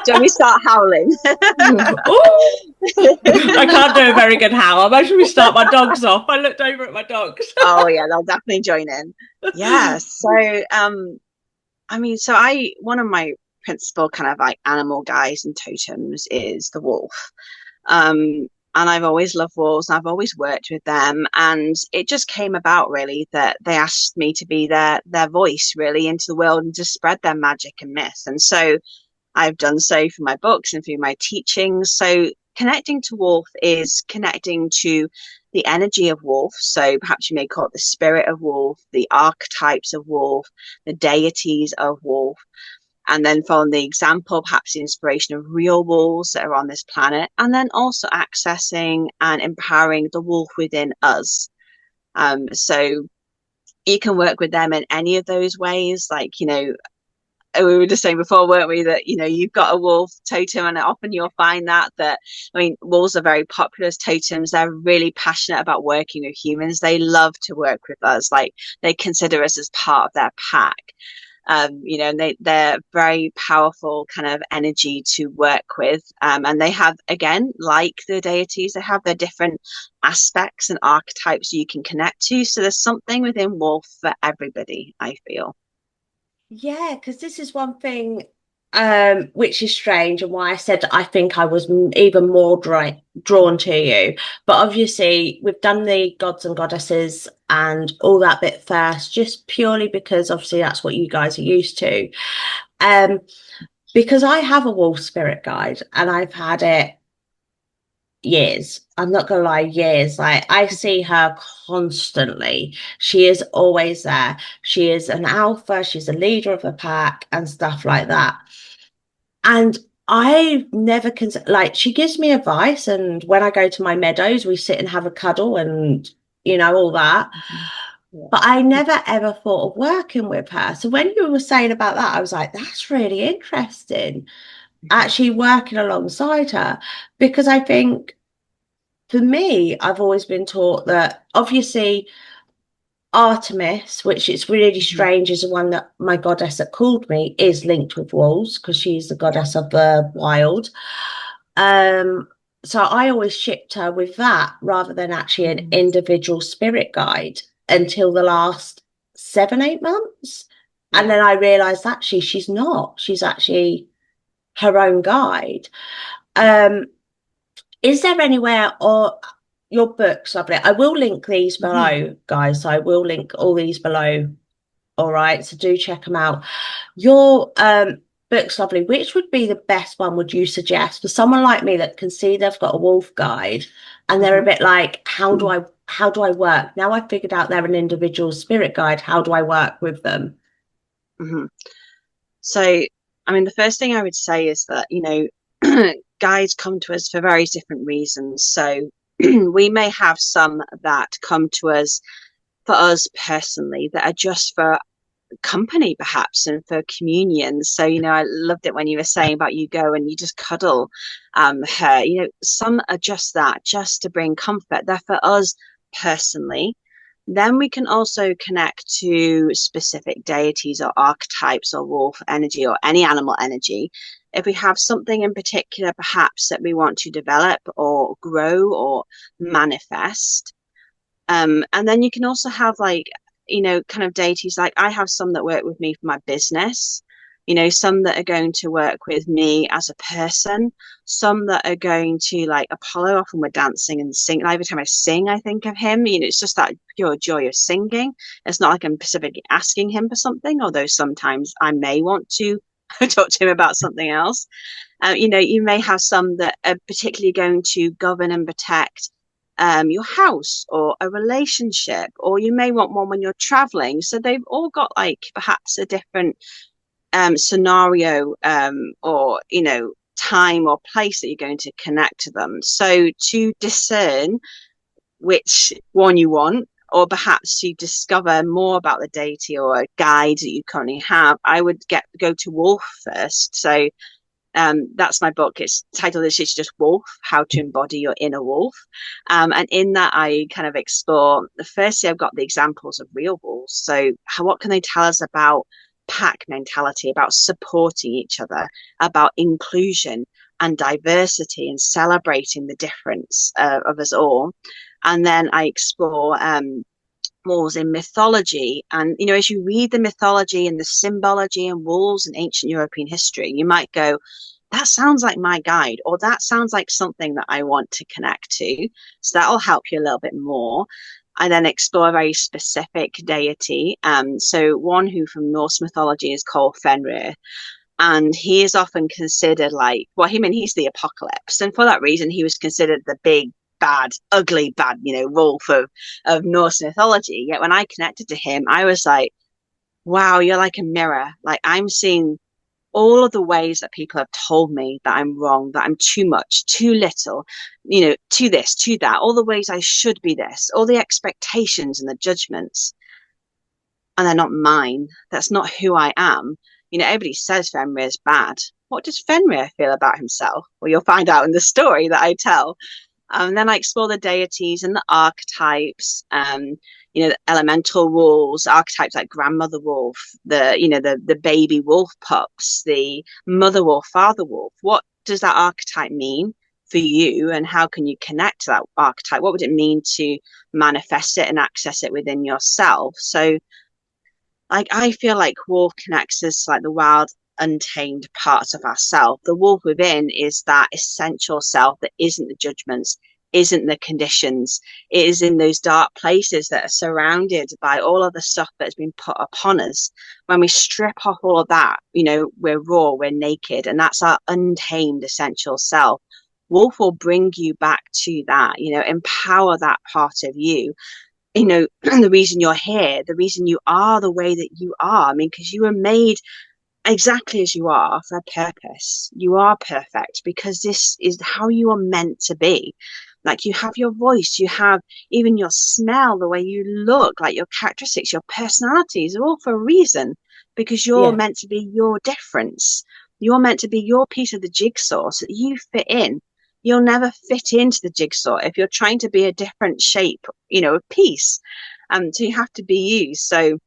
Do we start howling? Oh, I can't do a very good howl. I'm actually start my dogs off. I looked over at my dogs. Oh yeah, they'll definitely join in. Yeah. So I mean, so one of my principal kind of like animal guides and totems is the wolf. And I've always loved wolves, and I've always worked with them. And it just came about really that they asked me to be their voice really into the world and to spread their magic and myth. And so I've done so through my books and through my teachings. So connecting to wolf is connecting to the energy of wolf. So perhaps you may call it the spirit of wolf, the archetypes of wolf, the deities of wolf. And then following the example, perhaps the inspiration of real wolves that are on this planet. And then also accessing and empowering the wolf within us. So you can work with them in any of those ways. Like, we were just saying before, weren't we, that you've got a wolf totem, and often you'll find that I mean, wolves are very popular as totems. They're really passionate about working with humans. They love to work with us. Like, they consider us as part of their pack. And they're very powerful kind of energy to work with. And they have, again, like the deities, they have their different aspects and archetypes you can connect to. So there's something within wolf for everybody, I feel. Yeah, because this is one thing which is strange, and why I said I think I was even more drawn to you. But obviously, we've done the gods and goddesses and all that bit first, just purely because obviously that's what you guys are used to. Um, because I have a wolf spirit guide, and I've had it years. I'm not gonna lie, years. Like, I see her constantly. She is always there. She is an alpha, she's a leader of the pack and stuff like that. And I never like, she gives me advice, and when I go to my meadows, we sit and have a cuddle and all that. Yeah. But I never ever thought of working with her. So when you were saying about that, I was like, that's really interesting. Actually working alongside her, because I think for me, I've always been taught that obviously Artemis, which is really strange, is the one that my goddess that called me is linked with wolves, because she's the goddess of the wild. So I always shipped her with that rather than actually an individual spirit guide until the last 7, 8 months. And then I realized actually she's not. She's actually her own guide. Is there anywhere, or your books, lovely? I will link these below, guys. So I will link all these below. All right. So do check them out. Your books, lovely. Which would be the best one, would you suggest, for someone like me that can see they've got a wolf guide and they're a bit like, how do I work? Now I've figured out they're an individual spirit guide. How do I work with them? So, I mean, the first thing I would say is that, guides come to us for various different reasons. So we may have some that come to us for us personally, that are just for company perhaps, and for communion. So I loved it when you were saying about you go and you just cuddle her. Some are just that, just to bring comfort. They're for us personally. Then we can also connect to specific deities or archetypes or wolf energy or any animal energy. If we have something in particular, perhaps that we want to develop or grow or manifest. And then you can also have like, kind of deities. Like I have some that work with me for my business, some that are going to work with me as a person, some that are going to like Apollo. Often we're dancing and sing. Every time I sing, I think of him. It's just that pure joy of singing. It's not like I'm specifically asking him for something, although sometimes I may want to talk to him about something else. You may have some that are particularly going to govern and protect your house or a relationship, or you may want one when you're traveling. So they've all got like perhaps a different scenario or time or place that you're going to connect to them. So to discern which one you want, or perhaps to discover more about the deity or a guide that you currently have, I would go to wolf first. So that's my book. It's titled It's just Wolf, How to Embody Your Inner Wolf. And in that, I kind of explore, firstly, I've got the examples of real wolves. So what can they tell us about pack mentality, about supporting each other, about inclusion and diversity and celebrating the difference of us all. And then I explore wolves in mythology. And, as you read the mythology and the symbology and wolves in ancient European history, you might go, that sounds like my guide, or that sounds like something that I want to connect to. So that'll help you a little bit more. I then explore a very specific deity. So one who from Norse mythology is called Fenrir. And he is often considered like, he's the apocalypse. And for that reason, he was considered the big, bad, ugly, bad, wolf of Norse mythology. Yet when I connected to him, I was like, wow, you're like a mirror. Like I'm seeing all of the ways that people have told me that I'm wrong, that I'm too much, too little, to this, to that, all the ways I should be this, all the expectations and the judgments. And they're not mine. That's not who I am. Everybody says Fenrir is bad. What does Fenrir feel about himself? Well, you'll find out in the story that I tell. And then I explore the deities and the archetypes, the elemental wolves, archetypes like grandmother wolf, the baby wolf pups, the mother wolf, father wolf. What does that archetype mean for you, and how can you connect to that archetype? What would it mean to manifest it and access it within yourself? So like I feel like wolf connects us to like the wild, untamed parts of ourselves. The wolf within is that essential self that isn't the judgments, isn't the conditions. It is in those dark places that are surrounded by all of the stuff that has been put upon us. When we strip off all of that, we're raw, we're naked, and that's our untamed essential self. Wolf will bring you back to that, empower that part of you. The reason you're here, the reason you are the way that you are. I mean, because you were made exactly as you are for a purpose. You are perfect because this is how you are meant to be. Like you have your voice, you have even your smell, the way you look, like your characteristics, your personalities are all for a reason, because you're meant to be your difference. You're meant to be your piece of the jigsaw so that you fit in. You'll never fit into the jigsaw if you're trying to be a different shape, piece. So you have to be you. So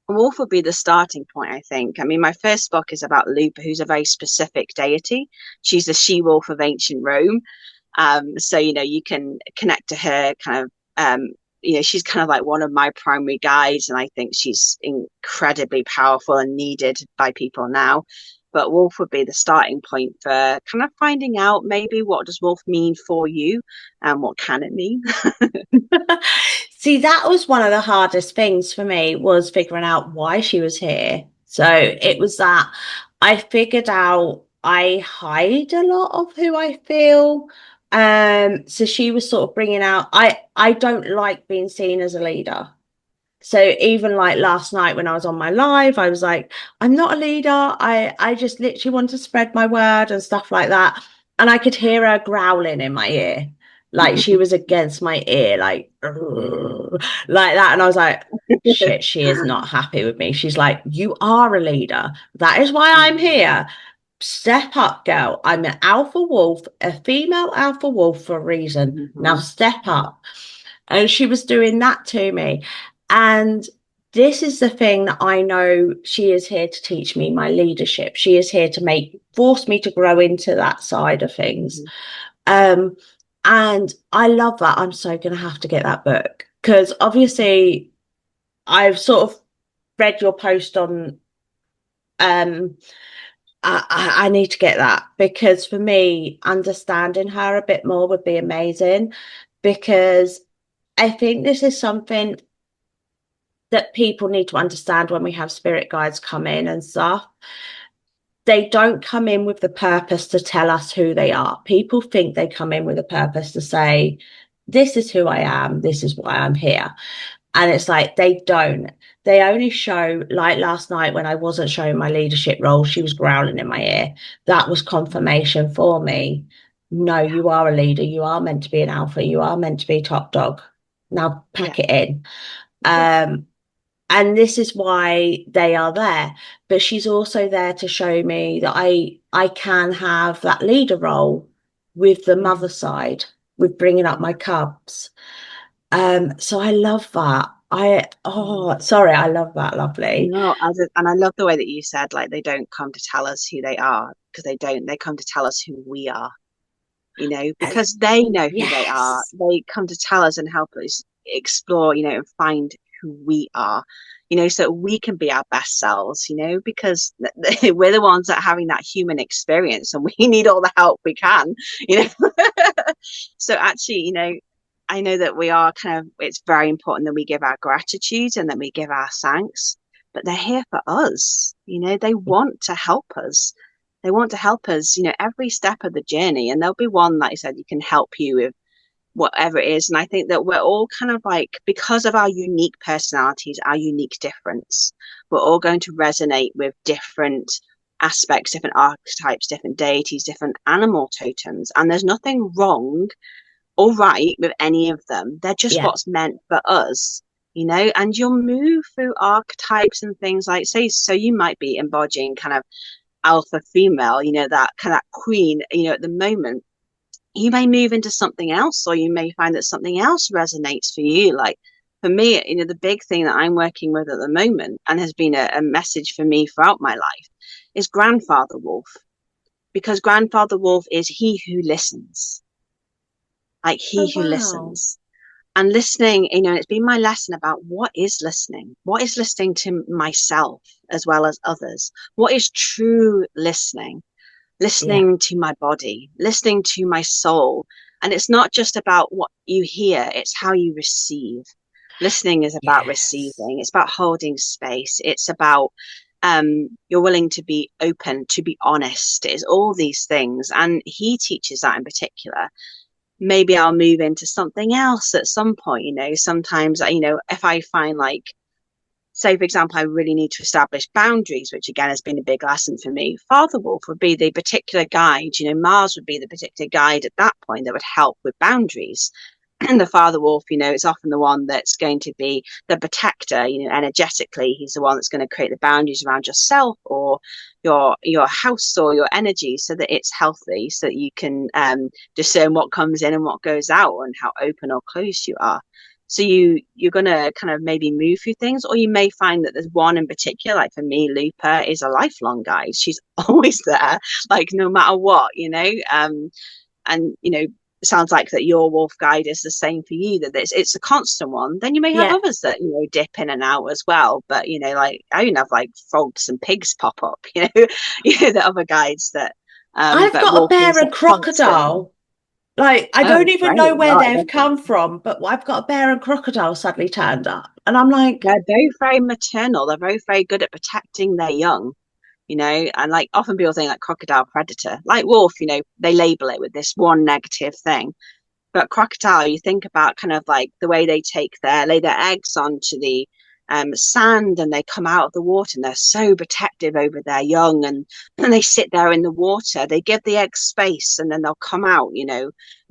wolf would be the starting point, I think. I mean, my first book is about Lupa, who's a very specific deity. She's the she-wolf of ancient Rome. So, you can connect to her kind of, she's kind of like one of my primary guides, and I think she's incredibly powerful and needed by people now. But wolf would be the starting point for kind of finding out maybe what does wolf mean for you and what can it mean. See, that was one of the hardest things for me, was figuring out why she was here. So it was that I figured out I hide a lot of who I feel. So she was sort of bringing out, I don't like being seen as a leader. So even like last night when I was on my live, I was like, I'm not a leader. I just literally want to spread my word and stuff like that. And I could hear her growling in my ear, like she was against my ear, like that. And I was like, shit, she is not happy with me. She's like, you are a leader. That is why I'm here. Step up, girl. I'm an alpha wolf, a female alpha wolf for a reason. Now step up. And she was doing that to me. And this is the thing that I know she is here to teach me my leadership. She is here to force me to grow into that side of things. Um, and I love that. I'm so going to have to get that book because obviously I've sort of read your post on, I need to get that because for me, understanding her a bit more would be amazing because I think this is something that people need to understand when we have spirit guides come in and stuff. They don't come in with the purpose to tell us who they are. People think they come in with a purpose to say, this is who I am, this is why I'm here. And it's like they don't. They only show, like last night when I wasn't showing my leadership role, she was growling in my ear. That was confirmation for me. No, you are a leader. You are meant to be an alpha. You are meant to be top dog. Now pack it in. And this is why they are there. But she's also there to show me that I can have that leader role with the mother side, with bringing up my cubs. So I love that. I love that. Lovely. No, and I love the way that you said, like, they don't come to tell us who they are, because they don't. They come to tell us who we are, because they know who they are. Yes. They come to tell us and help us explore, and find who we are, so we can be our best selves, because we're the ones that are having that human experience and we need all the help we can, So actually, I know that we are it's very important that we give our gratitude and that we give our thanks, but they're here for us. They want to help us. They want to help us, every step of the journey. And there'll be one, like I said, you can help you with whatever it is. And I think that we're all kind of like, because of our unique personalities, our unique difference, we're all going to resonate with different aspects, different archetypes, different deities, different animal totems. And there's nothing wrong or right with any of them. They're just what's meant for us, and you'll move through archetypes and things like, say, so you might be embodying kind of alpha female, that kind of queen, at the moment. You may move into something else, or you may find that something else resonates for you. Like for me, the big thing that I'm working with at the moment, and has been a message for me throughout my life, is grandfather wolf, because grandfather wolf is he who listens. Like he who listens. And listening, it's been my lesson about what is listening to myself as well as others. What is true listening to my body, listening to my soul. And it's not just about what you hear, it's how you receive. Listening is about receiving. It's about holding space. It's about you're willing to be open, to be honest. It's all these things. And he teaches that in particular. Maybe I'll move into something else at some point, sometimes, if I find, like, say, for example, I really need to establish boundaries, which again has been a big lesson for me. Father Wolf would be the particular guide, Mars would be the particular guide at that point that would help with boundaries. And the Father Wolf, is often the one that's going to be the protector, energetically. He's the one that's going to create the boundaries around yourself or your house or your energy, so that it's healthy, so that you can discern what comes in and what goes out, and how open or closed you are. So you're going to kind of maybe move through things, or you may find that there's one in particular. Like for me, Lupa is a lifelong guide. She's always there, like no matter what, and it sounds like that your wolf guide is the same for you, that it's a constant one. Then you may have others that dip in and out as well. But like I even have like frogs and pigs pop up, the other guides that I've got a bear and crocodile. Like, I don't even know where they've come from, but I've got a bear and crocodile suddenly turned up. And I'm like, they're very, very maternal. They're very, very good at protecting their young, and like often people think like crocodile predator, like wolf, they label it with this one negative thing. But crocodile, you think about kind of like the way they lay their eggs onto the sand, and they come out of the water and they're so protective over their young, and they sit there in the water. They give the eggs space, and then they'll come out,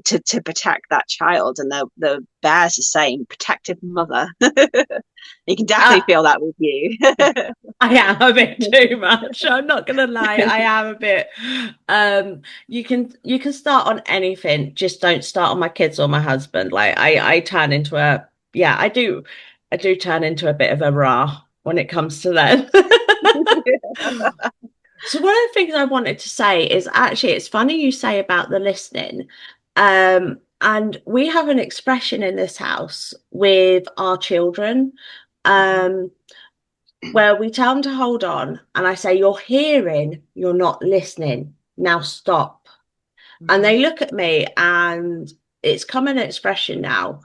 to protect that child. And the bear's the same, protective mother. You can definitely feel that with you. I am a bit too much. I'm not gonna lie. I am a bit. You can start on anything. Just don't start on my kids or my husband. Like I turn into a yeah. I do turn into a bit of a rah when it comes to them. So one of the things I wanted to say is actually it's funny you say about the listening. And we have an expression in this house with our children. Um, where we tell them to hold on, and I say, "You're hearing, you're not listening. Now stop." And they look at me, and it's common expression now.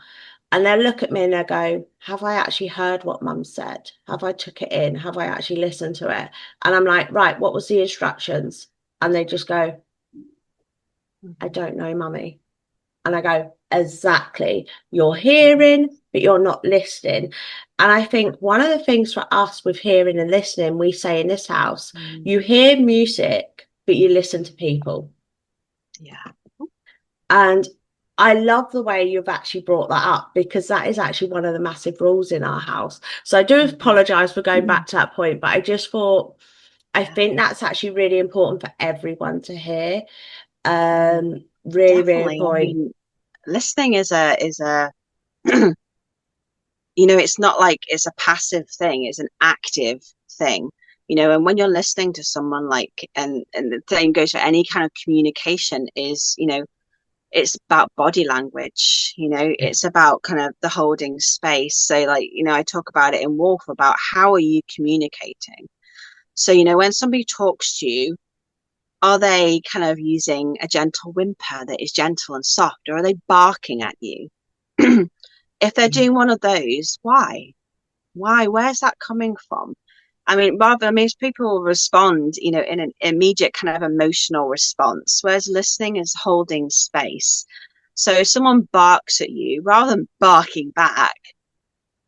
And they look at me and they go, "Have I actually heard what Mum said? Have I took it in? Have I actually listened to it?" And I'm like, "Right, what was the instructions?" And they just go, "I don't know, Mummy." And I go, "Exactly. You're hearing, but you're not listening." And I think one of the things for us with hearing and listening, we say in this house, you hear music, but you listen to people. Yeah. And I love the way you've actually brought that up, because that is actually one of the massive rules in our house. So I do apologize for going back to that point, but I just thought, I think that's actually really important for everyone to hear. Really, really Definitely. I important. mean, listening is a it's not like it's a passive thing, it's an active thing. And when you're listening to someone, like, and the same goes for any kind of communication, is, it's about body language. It's about kind of the holding space. So, like, I talk about it in Wolf about how are you communicating. So, when somebody talks to you, are they kind of using a gentle whimper that is gentle and soft, or are they barking at you? If they're doing one of those, why? Where's that coming from? I mean, most people respond, in an immediate kind of emotional response, whereas listening is holding space. So if someone barks at you, rather than barking back,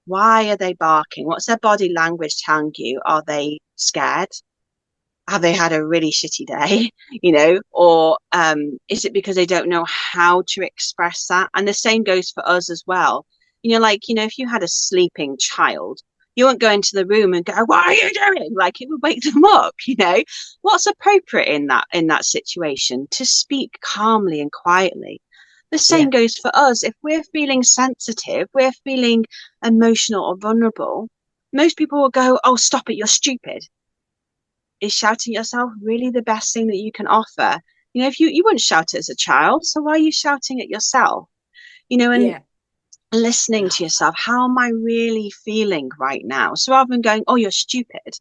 why are they barking? What's their body language telling you? Are they scared? Have they had a really shitty day? Or is it because they don't know how to express that? And the same goes for us as well. If you had a sleeping child, you won't go into the room and go, "What are you doing?" Like, it would wake them up. What's appropriate in that situation? To speak calmly and quietly. The same goes for us. If we're feeling sensitive, we're feeling emotional or vulnerable, most people will go, "Oh, stop it, you're stupid." Is shouting at yourself really the best thing that you can offer? If you wouldn't shout it as a child, so why are you shouting at yourself? And listening to yourself, how am I really feeling right now? So rather than going, "Oh, you're stupid,"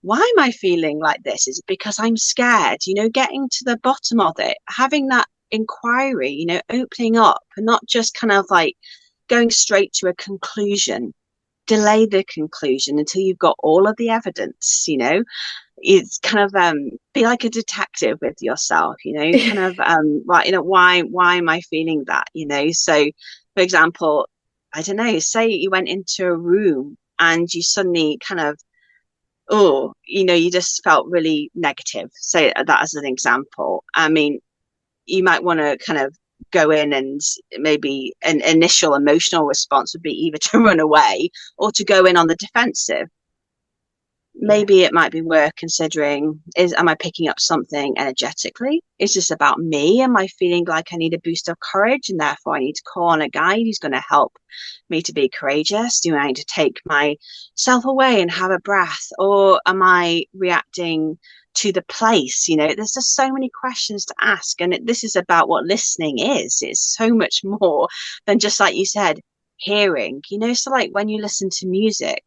why am I feeling like this? Is it because I'm scared? Getting to the bottom of it, having that inquiry, opening up, and not just kind of like going straight to a conclusion. Delay the conclusion until you've got all of the evidence. It's kind of be like a detective with yourself. Kind of why am I feeling that? So, for example, I don't know, say you went into a room and you suddenly kind of, you just felt really negative. Say that as an example. I mean, you might want to kind of go in, and maybe an initial emotional response would be either to run away or to go in on the defensive. Maybe it might be worth considering, am I picking up something energetically? Is this about me? Am I feeling like I need a boost of courage, and therefore I need to call on a guide who's going to help me to be courageous? Do I need to take myself away and have a breath? Or am I reacting to the place? There's just so many questions to ask. And this is about what listening is. It's so much more than just, like you said, hearing. So like when you listen to music,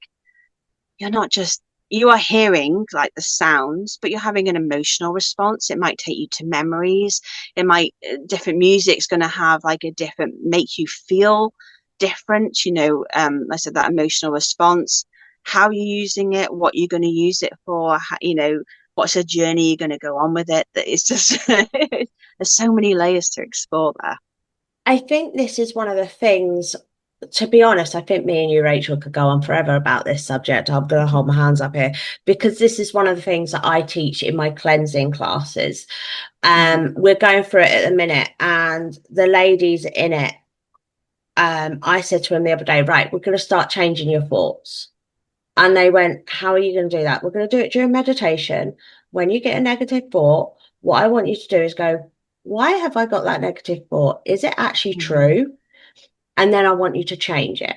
you are hearing like the sounds, but you're having an emotional response. It might take you to memories. It might, different music's going to have like make you feel different. I said that emotional response, how you're using it, what you're going to use it for, what's a journey you're going to go on with it. That it's just, there's so many layers to explore there. I think this is one of the things to be honest, I think me and you, Rachel, could go on forever about this subject. I'm going to hold my hands up here because this is one of the things that I teach in my cleansing classes. We're going through it at the minute, and the ladies in it, I said to them the other day, right, we're going to start changing your thoughts. And they went, how are you going to do that? We're going to do it during meditation. When you get a negative thought, what I want you to do is go, why have I got that negative thought? Is it actually true? And then I want you to change it.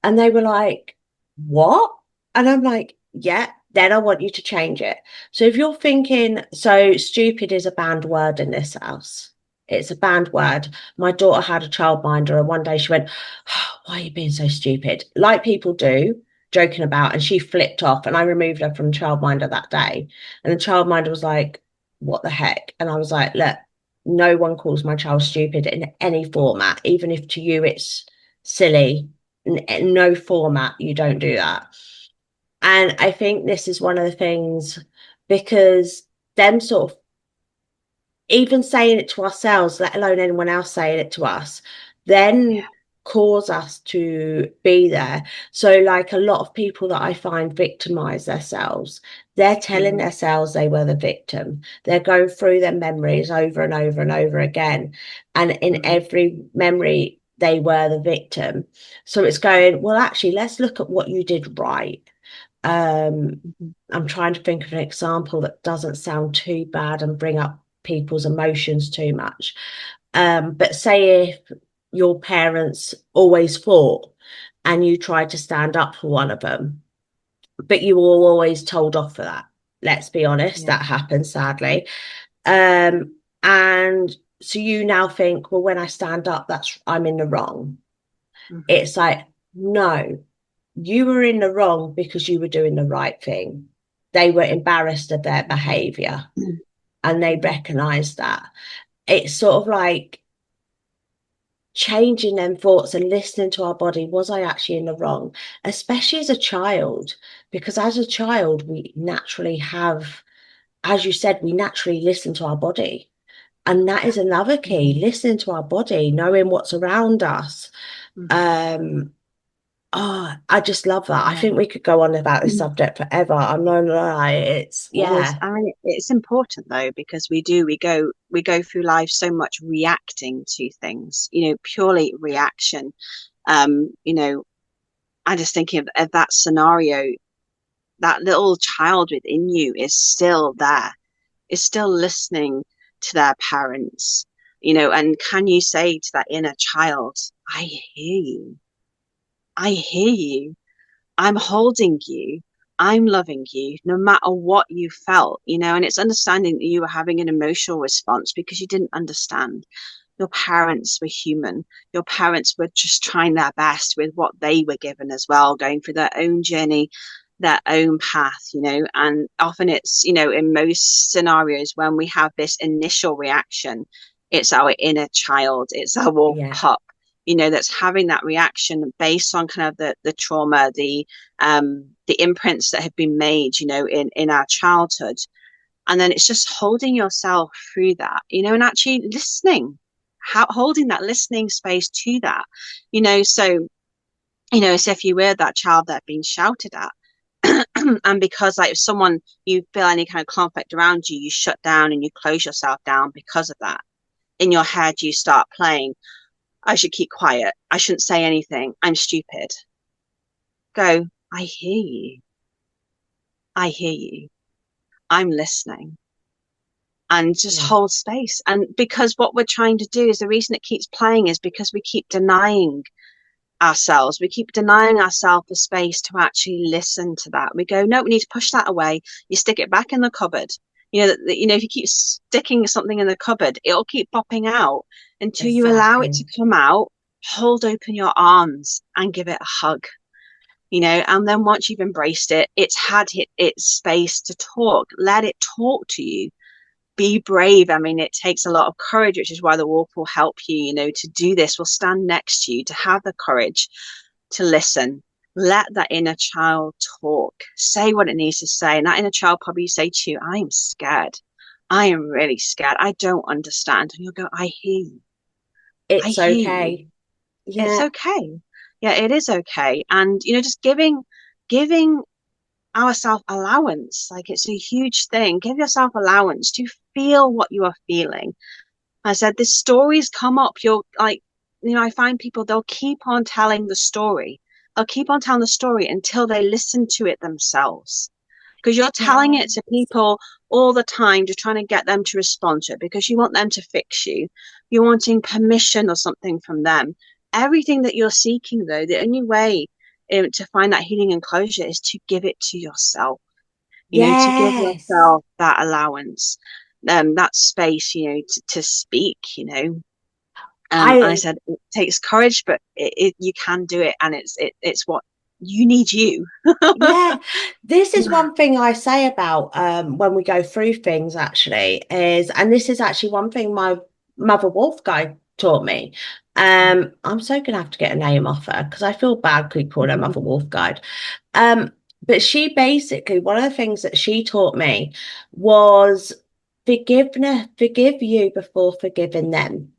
And they were like, what? And I'm like, yeah, then I want you to change it. So if you're thinking, so stupid is a banned word in this house. It's a banned word. My daughter had a childminder, and one day she went, oh, why are you being so stupid? Like people do, joking about, and she flipped off, and I removed her from childminder that day. And the childminder was like, what the heck? And I was like, look, no one calls my child stupid in any format, even if to you it's silly. No format, you don't do that. And I think this is one of the things, because them sort of even saying it to ourselves, let alone anyone else saying it to us, then cause us to be there. So like a lot of people that I find victimize themselves, they're telling themselves they were the victim. They're going through their memories over and over and over again. And in every memory, they were the victim. So it's going, well, actually, let's look at what you did right. I'm trying to think of an example that doesn't sound too bad and bring up people's emotions too much. But say if your parents always fought and you tried to stand up for one of them, but you were always told off for that. Let's be honest, that happens sadly. And so you now think, well, when I stand up, I'm in the wrong. It's like, no, you were in the wrong because you were doing the right thing. They were embarrassed of their behavior and they recognized that. It's sort of like changing them thoughts and listening to our body. Was I actually in the wrong? Especially as a child, because as a child, we naturally have, as you said, we naturally listen to our body. And that is another key, listening to our body, knowing what's around us. Oh, I just love that. I think we could go on about this subject forever. I'm not gonna lie. It's I mean, it's important though, because we go through life so much reacting to things, purely reaction. I'm just thinking of that scenario. That little child within you is still there, is still listening to their parents, and can you say to that inner child, I hear you. I hear you. I'm holding you. I'm loving you, no matter what you felt, and it's understanding that you were having an emotional response because you didn't understand. Your parents were human. Your parents were just trying their best with what they were given as well, going through their own journey, their own path, and often it's, in most scenarios when we have this initial reaction, it's our inner child, it's our pup, that's having that reaction based on kind of the trauma, the imprints that have been made, in our childhood. And then it's just holding yourself through that, and actually listening, holding that listening space to that, so, so if you were that child that being shouted at, and because like if someone, you feel any kind of conflict around you, you shut down and you close yourself down because of that. In your head, you start playing, I should keep quiet. I shouldn't say anything. I'm stupid. Go, I hear you. I hear you. I'm listening. And just hold space. And because what we're trying to do is the reason it keeps playing is because we keep denying ourselves. We keep denying ourselves the space to actually listen to that. We go, no, we need to push that away. You stick it back in the cupboard. If you keep sticking something in the cupboard, it'll keep popping out until you allow it to come out. Hold open your arms and give it a hug. And then once you've embraced it, it's had its space to talk. Let it talk to you. Be brave. I mean, it takes a lot of courage, which is why the wolf will help you, to do this. Will stand next to you, to have the courage to listen. Let that inner child talk, say what it needs to say. And that inner child probably say to you, I am scared. I am really scared. I don't understand. And you'll go, I hear you. It's okay. Yeah. It's okay. Yeah, it is okay. And, just giving ourselves allowance, like it's a huge thing. Give yourself allowance to feel what you are feeling. I said, the stories come up. You're like, I find people, they'll keep on telling the story. They'll keep on telling the story until they listen to it themselves. Because you're telling Yeah. it to people all the time, just trying to get them to respond to it because you want them to fix you. You're wanting permission or something from them. Everything that you're seeking, though, the only way to find that healing and closure is to give it to yourself, to give Yes. yourself that allowance, that space, to speak, and I I said, it takes courage, but you can do it. And it's what you need you. Yeah, this is one thing I say about when we go through things actually is, and this is actually one thing my mother wolf guide taught me. I'm so gonna have to get a name off her because I feel bad calling her mother wolf guide. Um, but she basically, one of the things that she taught me was forgiveness, forgive you before forgiving them.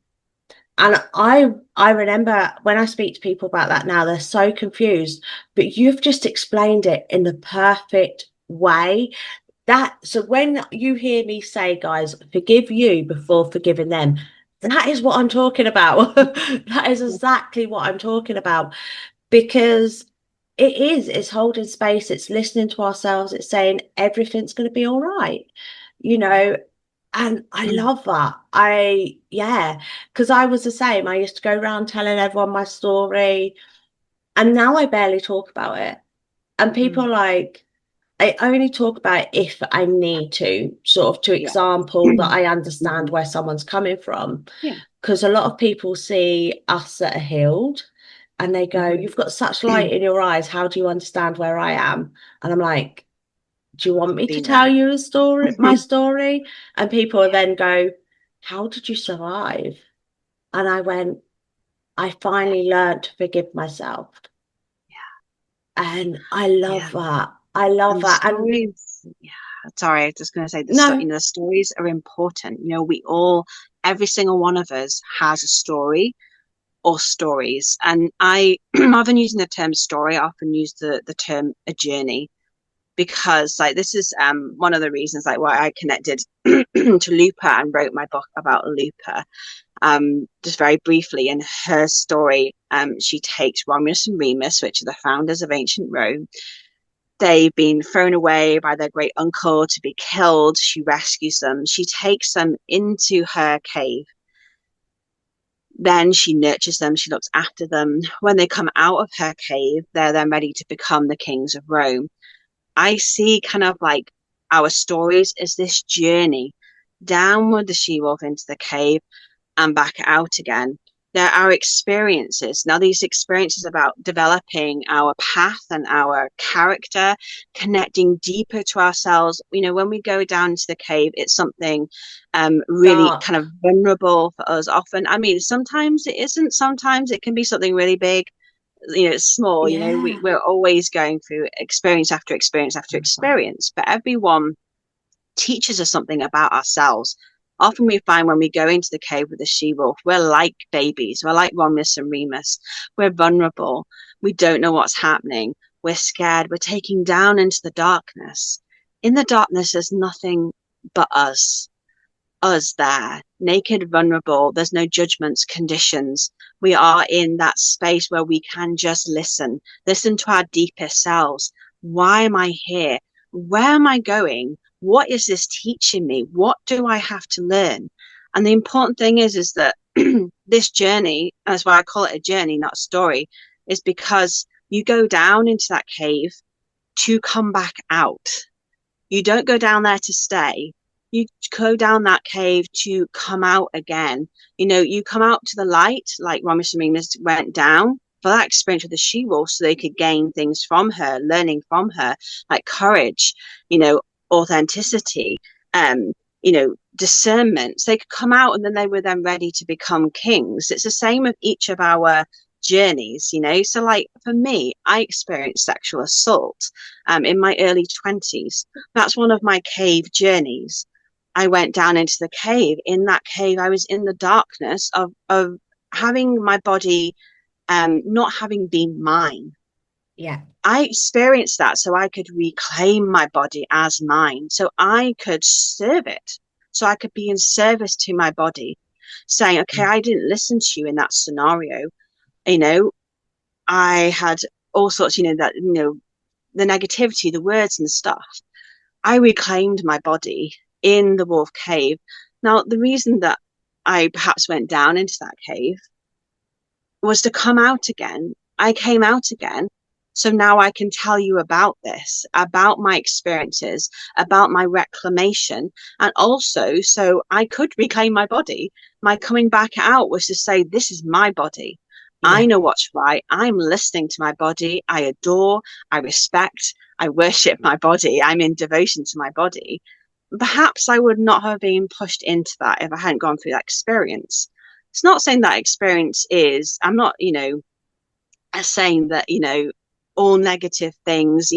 And I remember when I speak to people about that now, they're so confused, but you've just explained it in the perfect way. So when you hear me say, guys, forgive you before forgiving them, that is what I'm talking about. That is exactly what I'm talking about because it's holding space, it's listening to ourselves, it's saying everything's going to be all right, you know. And I love that. Yeah, because I was the same. I used to go around telling everyone my story, and now I barely talk about it. And people are like, I only talk about it if I need to, sort of to Yeah. example that I understand Mhm. where someone's coming from. Yeah. Because a lot of people see us that are healed and they go, Mhm. you've got such light in your eyes. How do you understand where I am? And I'm like, do you want me to Been tell there. you a story, my story? And people Yeah. then go, how did you survive? And I went, I finally learned to forgive myself. And I love Yeah. that. I love And the that. And stories, yeah. Sorry, I was just going to say no, the stories are important. Every single one of us has a story or stories. And I, rather than using the term story, I often use the term a journey because like this is one of the reasons like why I connected to Lupa and wrote my book about Lupa. Just very briefly, in her story, she takes Romulus and Remus, which are the founders of ancient Rome. They've been thrown away by their great uncle to be killed. She rescues them. She takes them into her cave. Then she nurtures them. She looks after them. When they come out of her cave, they're then ready to become the kings of Rome. I see kind of like our stories as this journey down with the she-wolf into the cave and back out again. There are experiences. Now, these experiences about developing our path and our character, connecting deeper to ourselves. When we go down into the cave, it's something really kind dark. of vulnerable for us often. I mean, sometimes it isn't. Sometimes it can be something really big. It's small. Yeah. We're always going through experience after experience after experience, but everyone teaches us something about ourselves. Often we find when we go into the cave with the she-wolf, we're like babies. We're like Romulus and Remus. We're vulnerable. We don't know what's happening. We're scared. We're taken down into the darkness. In the darkness, there's nothing but us there, naked, vulnerable. There's no judgments, conditions. We are in that space where we can just listen to our deepest selves. Why am I here? Where am I going? What is this teaching me? What do I have to learn? And the important thing is that this journey, that's why I call it a journey, not a story, is because you go down into that cave to come back out. You don't go down there to stay. You go down that cave to come out again. You come out to the light, like Ramesh and Remus went down for that experience with the she-wolf so they could gain things from her, learning from her, like courage, authenticity, discernment. So they could come out and then they were then ready to become kings. It's the same with each of our journeys. So like for me, I experienced sexual assault in my early 20s. That's one of my cave journeys. I went down into the cave. In that cave, I was in the darkness of having my body not having been mine. Yeah. I experienced that so I could reclaim my body as mine, so I could serve it, so I could be in service to my body, saying, okay, I didn't listen to you in that scenario. You know, I had all sorts, the negativity, the words and stuff. I reclaimed my body in the wolf cave. Now, the reason that I perhaps went down into that cave was to come out again. I came out again. So now I can tell you about this, about my experiences, about my reclamation. And also, so I could reclaim my body. My coming back out was to say, this is my body. I Yeah. know what's right. I'm listening to my body. I adore, I respect, I worship my body. I'm in devotion to my body. Perhaps I would not have been pushed into that if I hadn't gone through that experience. It's not saying that experience is, I'm not, saying that, all negative things,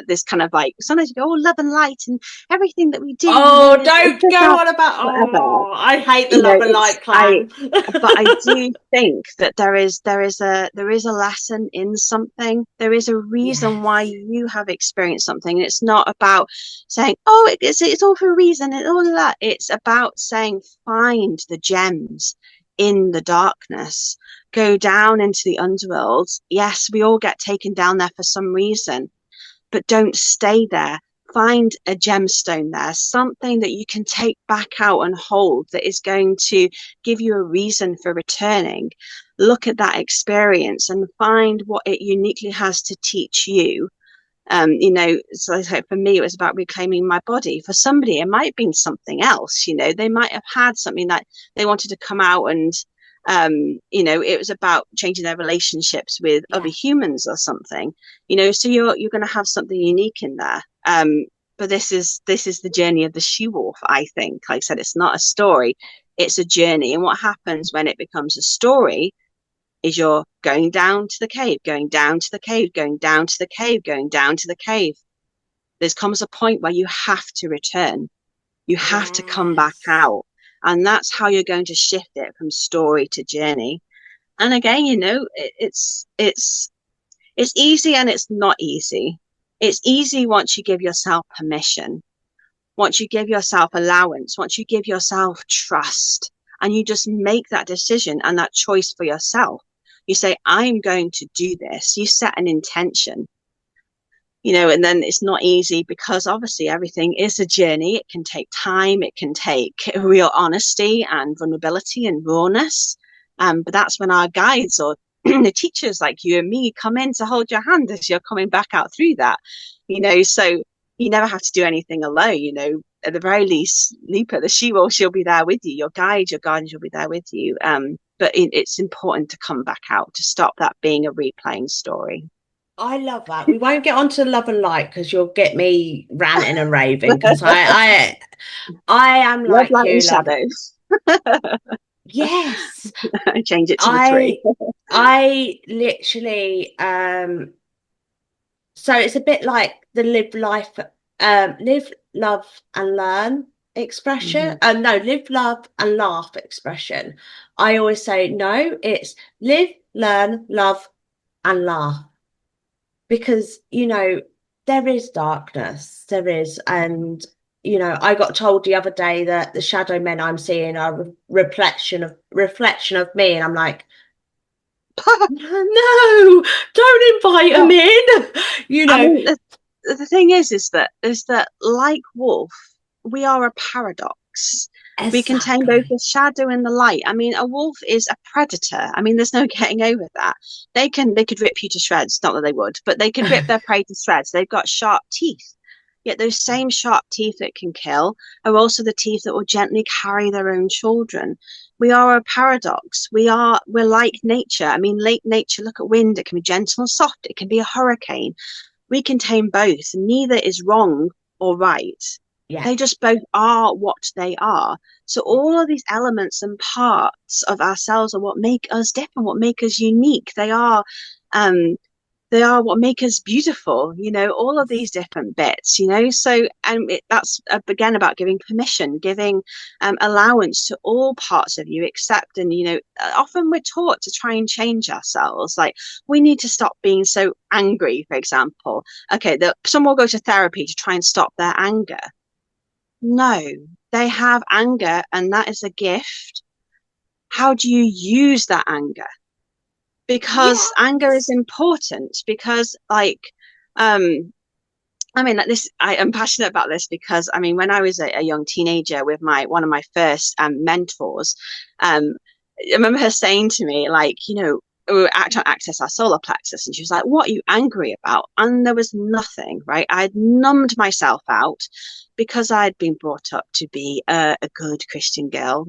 this kind of like, sometimes you go, oh, love and light and everything that we do, Oh, it's don't just go our on about, whatever. oh, I hate the love and light clan. But I do think that there is a lesson in something. There is a reason why Yes. you have experienced something. It's not about saying, oh, it's all for a reason and all of that. It's about saying, find the gems in the darkness, go down into the underworld. Yes, we all get taken down there for some reason, but don't stay there. Find a gemstone there, something that you can take back out and hold that is going to give you a reason for returning. Look at that experience and find what it uniquely has to teach you. So for me, it was about reclaiming my body. For somebody, it might have been something else. They might have had something that they wanted to come out and, it was about changing their relationships with other Yeah. humans or something. So you're going to have something unique in there. But this is the journey of the she wolf. I think, like I said, it's not a story; it's a journey. And what happens when it becomes a story is you're going down to the cave, going down to the cave, going down to the cave, going down to the cave. There comes a point where you have to return. You have to come back Yes. out. And that's how you're going to shift it from story to journey. And again, it's easy and it's not easy. It's easy once you give yourself permission, once you give yourself allowance, once you give yourself trust, and you just make that decision and that choice for yourself. You say, I'm going to do this. You set an intention, and then it's not easy because obviously everything is a journey. It can take time. It can take real honesty and vulnerability and rawness. But that's when our guides or the teachers like you and me come in to hold your hand as you're coming back out through that, so you never have to do anything alone, at the very least, Lipa, the she-wolf, she'll be there with you. Your guide, your guardians will be there with you. But it's important to come back out to stop that being a replaying story. I love that. We won't get onto love and light because you'll get me ranting and raving because I am Love, like light, and you, love. shadows. Yes. Change it to the three. I literally so it's a bit like the live, love and learn expression. Mm-hmm. No, live, love and laugh expression. I always say no, it's live, learn, love and laugh because there is darkness, there is, and I got told the other day that the shadow men I'm seeing are reflection of me, and I'm like, no, don't invite them Well, in. I mean, the thing is that like wolf, we are a paradox. We contain both Exactly. the shadow and the light. I mean, a wolf is a predator. I mean, there's no getting over that. They could rip you to shreds. Not that they would, but they could rip their prey to shreds. They've got sharp teeth. Yet those same sharp teeth that can kill are also the teeth that will gently carry their own children. We are a paradox. We're like nature. I mean, lake nature, look at wind. It can be gentle and soft. It can be a hurricane. We contain both. Neither is wrong or right. Yeah. They just both are what they are. So all of these elements and parts of ourselves are what make us different, what make us unique. They are um They are what make us beautiful, all of these different bits, so that's again about giving permission, giving allowance to all parts of you, except, and often we're taught to try and change ourselves, like we need to stop being so angry, for example. Okay, someone will go to therapy to try and stop their anger. No, they have anger, and that is a gift. How do you use that anger? Because anger is important, because like this, I am passionate about this because when I was a young teenager with one of my first mentors, I remember her saying to me, like, we were trying to access our solar plexus, and she was like, what are you angry about? And there was nothing, right? I'd numbed myself out because I'd been brought up to be a good Christian girl,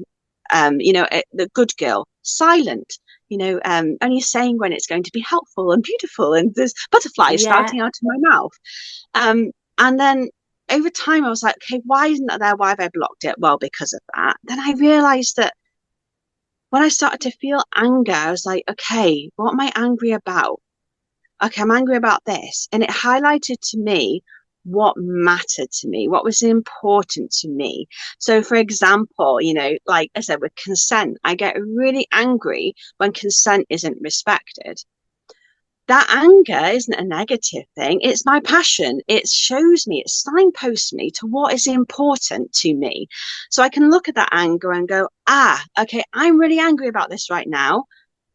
the good girl, silent, only saying when it's going to be helpful and beautiful, and there's butterflies spouting out of my mouth. And then over time, I was like, okay, why isn't that there? Why have I blocked it? Well, because of that. Then I realized that when I started to feel anger, I was like, okay, what am I angry about? Okay, I'm angry about this. And it highlighted to me what mattered to me, what was important to me. So, for example, like I said, with consent, I get really angry when consent isn't respected. That anger isn't a negative thing. It's my passion. It shows me, it signposts me to what is important to me. So I can look at that anger and go, okay, I'm really angry about this right now.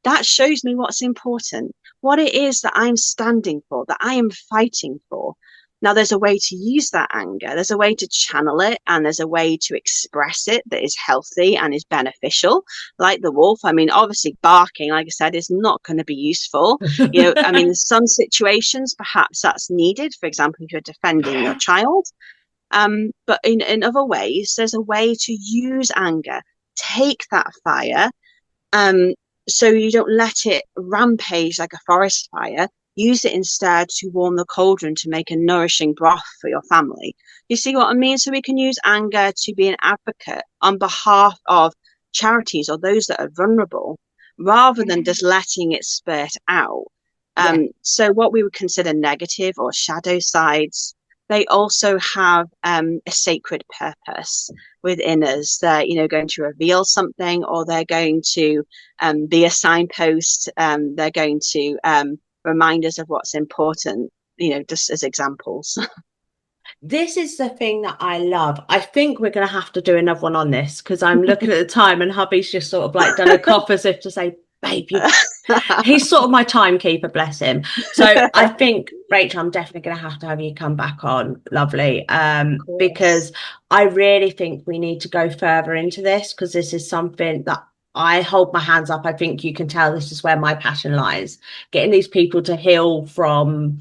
That shows me what's important, what it is that I'm standing for, that I am fighting for. Now, there's a way to use that anger. There's a way to channel it, and there's a way to express it that is healthy and is beneficial, like the wolf. Obviously, barking, like I said, is not going to be useful. In some situations, perhaps that's needed. For example, if you're defending your child. But in other ways, there's a way to use anger, take that fire, so you don't let it rampage like a forest fire. Use it instead to warm the cauldron to make a nourishing broth for your family. You see what I mean? So we can use anger to be an advocate on behalf of charities or those that are vulnerable, rather than just letting it spurt out. So what we would consider negative or shadow sides, they also have a sacred purpose within us. They're going to reveal something, or they're going to be a signpost. They're going to remind us of what's important, just as examples. This is the thing that I love. I think we're going to have to do another one on this, because I'm looking at the time and hubby's just sort of like done a cough as if to say, babe, he's sort of my timekeeper, bless him. So I think, Rachel, I'm definitely going to have you come back on. Lovely. Because I really think we need to go further into this, because this is something that I hold my hands up. I think you can tell this is where my passion lies, getting these people to heal from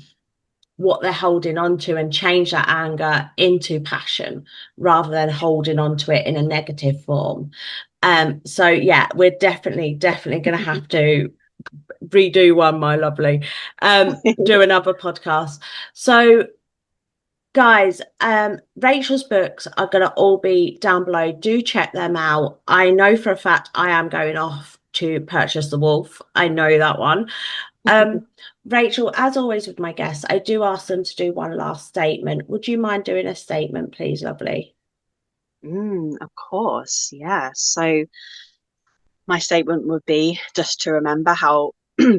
what they're holding on to and change that anger into passion, rather than holding on to it in a negative form. So yeah, we're definitely going to have to redo one, my lovely, do another podcast. So guys, Rachel's books are going to all be down below. Do check them out. I know for a fact I am going off to purchase The Wolf. I know that one. Rachel, as always with my guests, I do ask them to do one last statement. Would you mind doing a statement, please, lovely? Of course, yeah. So my statement would be just to remember how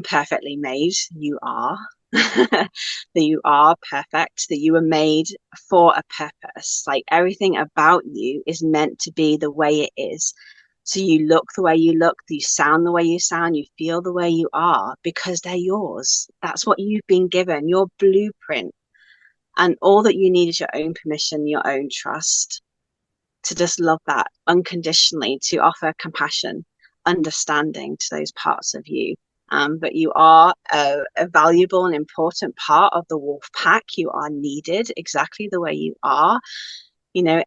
perfectly made you are, that you are perfect, that you were made for a purpose. Like everything about you is meant to be the way it is. So you look the way you look, you sound the way you sound, you feel the way you are, because they're yours. That's what you've been given, your blueprint. And all that you need is your own permission, your own trust, to just love that unconditionally, to offer compassion, understanding to those parts of you. But you are a valuable and important part of the wolf pack. You are needed exactly the way you are.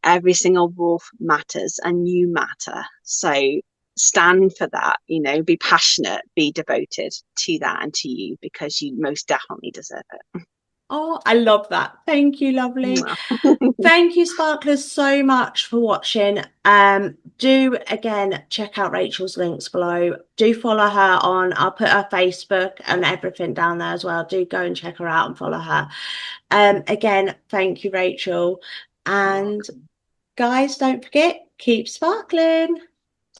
Every single wolf matters, and you matter. So stand for that, be passionate, be devoted to that and to you, because you most definitely deserve it. Oh, I love that. Thank you, lovely. Thank you, sparklers, so much for watching. Do again check out Rachel's links below. Do follow her on, I'll put her Facebook and everything down there as well. Do go and check her out and follow her. Again, thank you, Rachel. And guys, don't forget, keep sparkling.